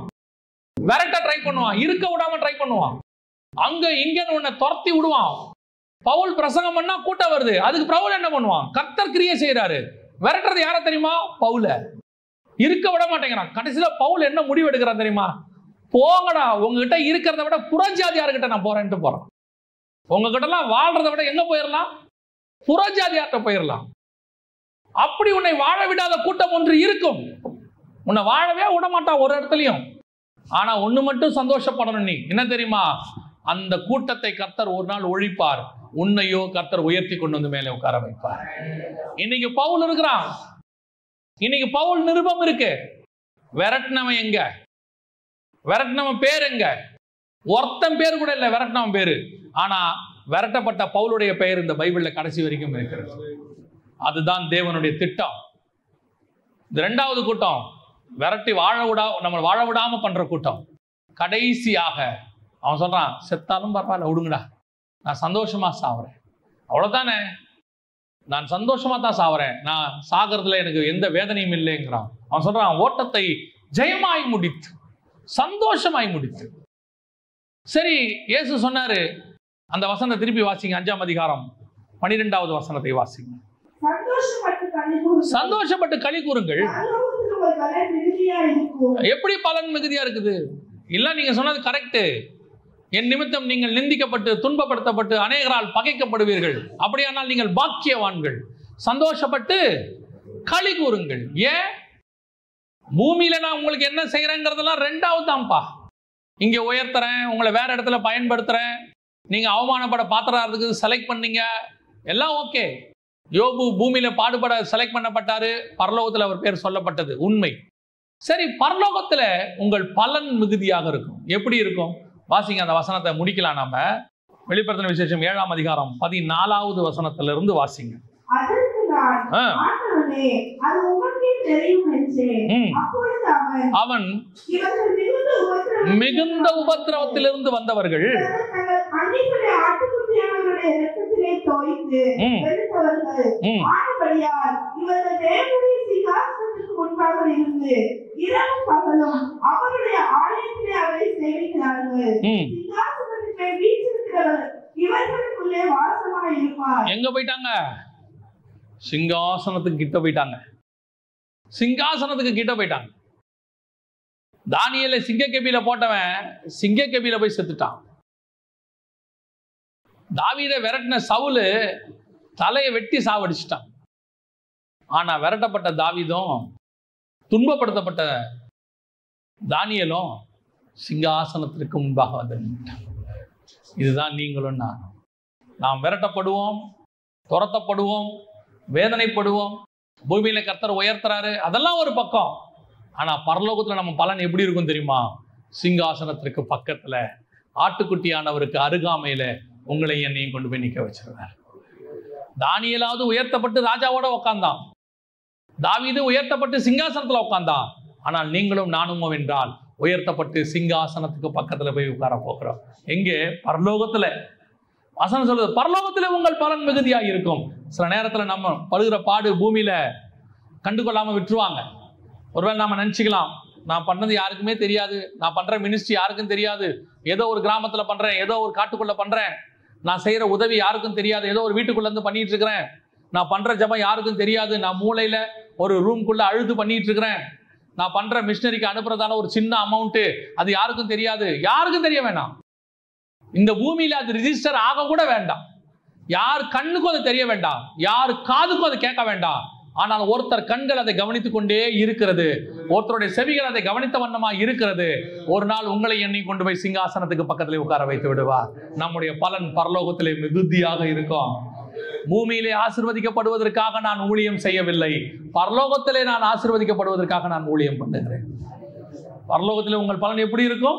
விரட்ட ட்ரை பண்ணுவான், இருக்க விடாம ட்ரை பண்ணுவான், அங்க இங்கன்னு உன்னை துரத்தி விடுவான். பவுல் பிரசங்கம் பண்ணா கூட்டம் வருது, அதுக்கு பவுல் என்ன பண்ணுவான், கர்த்தர் கிரியை செய்யறாரு, விரட்டுறது யார தெரியுமா? பவுல. இருக்க விட மாட்டேங்கிறான். கடைசியில பவுல் என்ன முடிவு எடுக்கிறான் தெரியுமா? போங்கடா, உங்ககிட்ட இருக்கிறத விட புறஜாதியார்கிட்ட நான் போறேன்ட்டு போறான். உங்ககிட்ட எல்லாம் வாழ்றதை விட எங்க போயிடலாம்? புறஜாதியார்கிட்ட போயிடலாம். அப்படி உன்னை வாழ விடாத கூட்டம் ஒன்று இருக்கும். உன்னை வாழவே விட மாட்டான் ஒரு இடத்துலயும். ஆனா ஒண்ணு மட்டும் சந்தோஷப்படணும். நீ என்ன தெரியுமா? அந்த கூட்டத்தை கர்த்தர் ஒரு நாள் ஒழிப்பார். உன்னையோ கர்த்தர் உயர்த்தி கொண்டு வந்து மேலே உட்கார வைப்பார். இன்னைக்கு பவுல் இருக்கிறான். இன்னைக்கு பவுல் நிருபம் இருக்கு. விரட்டினவன் எங்க? விரட்டினவன் பேர் எங்க? ஒருத்தன் பேர் கூட இல்லை விரட்டினவன் பேரு. ஆனா விரட்டப்பட்ட பவுலுடைய பெயர் இந்த பைபிள்ல கடைசி வரைக்கும் இருக்கிறது. அதுதான் தேவனுடைய திட்டம். இந்த இரண்டாவது கூட்டம் விரட்டி நம்ம வாழ விடாம பண்ற கூட்டம். கடைசியாக அவன் சொல்றான், செத்தாலும் பரவாயில்ல விடுங்கடா, நான் சந்தோஷமா சாவறேன். அவ்வளவுதானே, நான் சந்தோஷமா தான் சாவறேன், நான் சாகிறதுல எனக்கு எந்த வேதனையும் இல்லைங்கிறான். அவன் சொல்றான், ஓட்டத்தை ஜெயமாய் முடித்து சந்தோஷமாய் முடித்து. சரி, இயேசு சொன்னாரு, அந்த வசனத்தை திருப்பி வாசிங்க. 5ஆம் அதிகாரம் 12வது வசனத்தை வாசிங்க. சந்தோஷப்பட்டு களி கூறுங்கள். எப்படி பலன் மிகுதியா இருக்குது? இல்ல, நீங்க சொன்னது கரெக்ட். என் நிமித்தம் நீங்கள் நிந்திக்கப்பட்டு துன்பப்படுத்தப்பட்டு அநேகரால் பகைக்கப்படுவீர்கள். அப்படியானால் நீங்கள் பாக்கியவான்கள். சந்தோஷப்பட்டு களி கூறுங்கள். ஏன்? பூமியில நான் உங்களுக்கு என்ன செய்யறேங்கிறதெல்லாம் ரெண்டாவது தான்ப்பா. இங்க உயர்த்துறேன், உங்களை வேற இடத்துல பயன்படுத்துறேன், நீங்க அவமானப்பட பாத்திரத்துக்கு செலக்ட் பண்ணீங்க, எல்லாம் ஓகே. யோபு பூமியில பாடுபட செலக்ட் பண்ணப்பட்டாரு, பரலோகத்துல அவர் பேர் சொல்லப்பட்டது, உண்மை. சரி, பரலோகத்துல உங்கள் பலன் மிகுதியாக இருக்கும். எப்படி இருக்கும்? வாசிங்க, அந்த வசனத்தை முடிக்கலாம். நாம வெளிப்படுத்தின விசேஷம் 7ஆம் அதிகாரம் 14வது வசனத்திலிருந்து வாசிங்க. அவன் மிகுந்த உபத்திரவத்திலிருந்து வந்தவர்கள் எங்க போயிட்டாங்க? சிங்காசனத்துக்கு கிட்ட போயிட்டாங்க. சிங்காசனத்துக்கு கிட்ட போயிட்டாங்க. தானியேலை சிங்கக்கெபியில போட்டவன் சிங்கக்கெபியில போய் செத்துட்டான். தாவீதை விரட்டின சவுலு தலையை வெட்டி சாவடிச்சிட்டான். ஆனா விரட்டப்பட்ட தாவீதும் துன்பப்படுத்தப்பட்ட தானியேலும் சிங்காசனத்திற்கு முன்பாக வந்து நின்றான். இதுதான் நீங்களும் நானும். நாம் விரட்டப்படுவோம், துரத்தப்படுவோம், வேதனைப்படுவோம். பூமியில கர்த்தர் உயர்த்துறாரு, அதெல்லாம் ஒரு பக்கம். ஆனா பரலோகத்துல நம்ம பலன் எப்படி இருக்கும் தெரியுமா? சிங்காசனத்திற்கு பக்கத்துல ஆட்டுக்குட்டியானவருக்கு அருகாமையில உங்களை என்னையும் கொண்டு போய் நிக்க வச்சிருவார். தானியேலாவது உயர்த்தப்பட்டு ராஜாவோட உட்கார்ந்தான், தாவீது உயர்த்தப்பட்டு சிங்காசனத்துல உட்கார்ந்தான். ஆனால் நீங்களும் நானும் என்றால் உயர்த்தப்பட்டு சிங்காசனத்துக்கு பக்கத்துல போய் உட்கார போகிறோம். எங்கே? பரலோகத்துல. வசனம் சொல்லுது, பரலோகத்துல உங்கள் பலன் மிகுதியா இருக்கும். சில நேரத்துல நம்ம படுகிற பாடு பூமியில கண்டுகொள்ளாம விட்டுருவாங்க. ஒருவேளை நாம நினைச்சுக்கலாம், நான் பண்ணது யாருக்குமே தெரியாது, நான் பண்ற மினிஸ்ட்ரி யாருக்கும் தெரியாது, ஏதோ ஒரு கிராமத்துல பண்றேன், ஏதோ ஒரு காட்டுக்குள்ள பண்றேன், நான் செய்யற உதவி யாருக்கும் தெரியாது, ஏதோ ஒரு வீட்டுக்குள்ள இருந்து பண்ணிட்டு இருக்கிறேன், நான் பண்ற ஜபம் யாருக்கும் தெரியாது, நான் மூளையில ஒரு ரூம்குள்ள அழுது பண்ணிட்டு இருக்கிறேன், நான் பண்ற மிஷனரிக்கு அனுப்புறதால ஒரு சின்ன அமௌண்ட், அது யாருக்கும் தெரியாது. யாருக்கும் தெரிய வேண்டாம். இந்த பூமியில அது ரிஜிஸ்டர் ஆக கூட வேண்டாம். யார் கண்ணுக்கும் அது தெரிய வேண்டாம், யார் காதுக்கும் அது கேட்க வேண்டாம். ஆனால் ஒருத்தர் கண்கள் அதை கவனித்துக் கொண்டே இருக்கிறது, ஒருத்தருடைய செவிகள் அதை கவனித்த வண்ணமா இருக்கிறது. ஒரு நாள் உங்களை எண்ணி கொண்டு போய் சிங்காசனத்துக்கு பக்கத்திலே உட்கார வைத்து விடுவார். நம்முடைய பலன் பரலோகத்திலே மிகுதியாக இருக்கும். பூமியிலே ஆசீர்வதிக்கப்படுவதற்காக நான் ஊழியம் செய்யவில்லை, பரலோகத்திலே நான் ஆசீர்வதிக்கப்படுவதற்காக நான் ஊழியம் பண்ணுகிறேன். பரலோகத்திலே உங்கள் பலன் எப்படி இருக்கும்?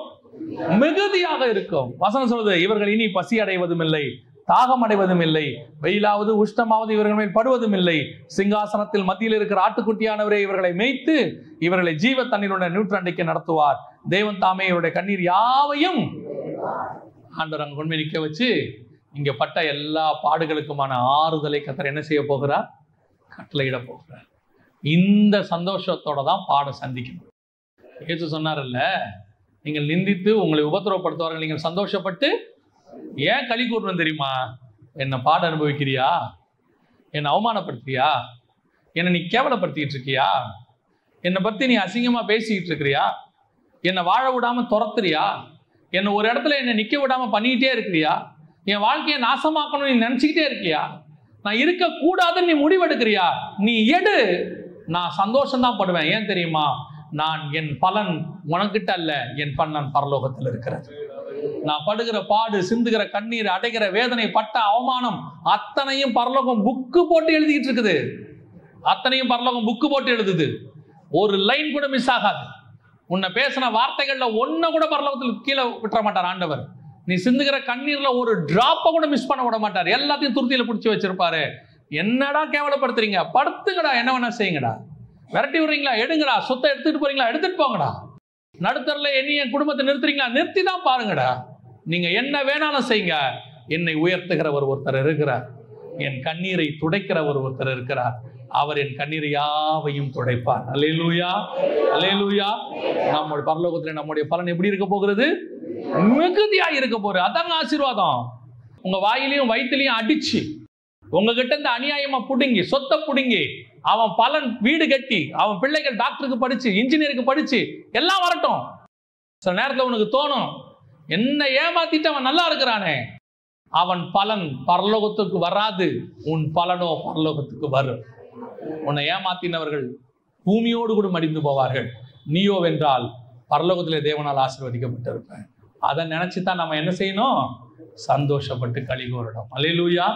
மிகுதியாக இருக்கும். வசனம் சொல்லுது, இவர்கள் இனி பசி அடைவதும் இல்லை, தாகம் அடைவதும் இல்லை, வெயிலாவது உஷ்ணமாவது இவர்கள் மேல் படுவதும் இல்லை. சிங்காசனத்தில் மத்தியில் இருக்கிற ஆட்டுக்குட்டியானவரே இவர்களை மேய்த்து இவர்களை ஜீவ தண்ணீருடைய நூற்றாண்டைக்கு நடத்துவார். தேவன் தாமே இவருடைய கண்ணீர் யாவையும் ஆண்டவர் அங்க கொண்டு நிற்க வச்சு இங்க பட்ட எல்லா பாடுகளுக்குமான ஆறுதலை கர்த்தர் என்ன செய்ய போகிறார்? கட்டளையிட போகிறார். இந்த சந்தோஷத்தோட தான் பாட சந்திக்கணும். இயேசு சொன்னார்ல, நீங்கள் நிந்தித்து உங்களை உபத்திரவப்படுத்துவார்கள், நீங்கள் சந்தோஷப்பட்டு ஏன் களி கூறணும் தெரியுமா? என்னை பாட அனுபவிக்கிறியா? என்னை அவமானப்படுத்துறியா? என்னை நீ கேவலப்படுத்திட்டு இருக்கியா? என்னை பத்தி நீ அசிங்கமா பேசிக்கிட்டு இருக்கிறியா? என்னை வாழ விடாம துரத்துறியா? என்னை ஒரு இடத்துல என்னை நிக்க விடாம பண்ணிக்கிட்டே இருக்கிறியா? என் வாழ்க்கையை நாசமாக்கணும்னு நீ நினைச்சுக்கிட்டே இருக்கியா? நான் இருக்க கூடாதுன்னு நீ முடிவெடுக்கிறியா? நீ எடு, நான் சந்தோஷம்தான் படுவேன். ஏன் தெரியுமா? நான் என் பலன் உனக்கிட்ட அல்ல, என் பலன் பரலோகத்தில் இருக்கிறது. நான் படுகிற பாடு, சிந்துகிற கண்ணீர், அடைகிற வேதனை, பட்ட அவமானம் அத்தனையும் பரலோகம் புக்கு போட்டு எழுதிட்டு இருக்குது. அத்தனையும் பரலோகம் புக்கு போட்டு எழுதுது. ஒரு லைன் கூட மிஸ் ஆகாது. உன்னை பேசின வார்த்தைகள்ல ஒன்ன கூட பரலோகத்தில் கீழே விட்டுற மாட்டார் ஆண்டவர். நீ சிந்துகிற கண்ணீர்ல ஒரு டிராப்பை கூட மிஸ் பண்ண விட மாட்டார். எல்லாத்தையும் துருத்தியில பிடிச்சி வச்சிருப்பாரு. என்னடா கேவலப்படுத்துறீங்க? படுத்துங்கடா, என்ன வேணா செய்யுங்கடா. விரட்டி விடுறீங்களா? எடுங்கடா. சொத்தை எடுத்துட்டு போறீங்களா? எடுத்துட்டு போங்கடா. நடுத்தரில் என் குடும்பத்தை நிறுத்துறீங்களா? நிறுத்தி தான் பாருங்கடா. நீங்க என்ன வேணாலும் செய்யுங்க. என்னை உயர்த்துகிறவர் ஒருத்தர் இருக்கிறார். என் கண்ணீரை துடைக்கிறவர் ஒருத்தர் இருக்கிறார். அவர் என் கண்ணீரை யாவையும் துடைப்பார். அல்லேலூயா, அல்லேலூயா. நம்முடைய பரலோகத்தில் நம்முடைய பலன் எப்படி இருக்க போகிறது? மிகுதியா இருக்க போறது. அதாங்க ஆசீர்வாதம். உங்க வாயிலையும் வயிற்றுலையும் அடிச்சு, உங்ககிட்ட இந்த அநியாயமா புடுங்கி, சொத்தை புடுங்கி, அவன் பலன் வீடு கட்டி, அவன் பிள்ளைகள் டாக்டருக்கு படிச்சு, இன்ஜினியருக்கு படிச்சு, எல்லாம் வரட்டும். சில நேரத்தில் உனக்கு தோணும், என்ன ஏமாத்திட்டு அவன் நல்லா இருக்கிறானே, அவன் பலன் பரலோகத்துக்கு வராது, உன் பலனோ பரலோகத்துக்கு வரும். உன்னை ஏமாத்தினவர்கள் பூமியோடு கூட மடிந்து போவார்கள். நீயோ வென்றால் பரலோகத்திலே தேவனால் ஆசீர்வதிக்கப்பட்டிருப்பேன். அதை நினைச்சுதான் நம்ம என்ன செய்யணும்? சந்தோஷப்பட்டு களி கூறணும். அல்லேலூயா.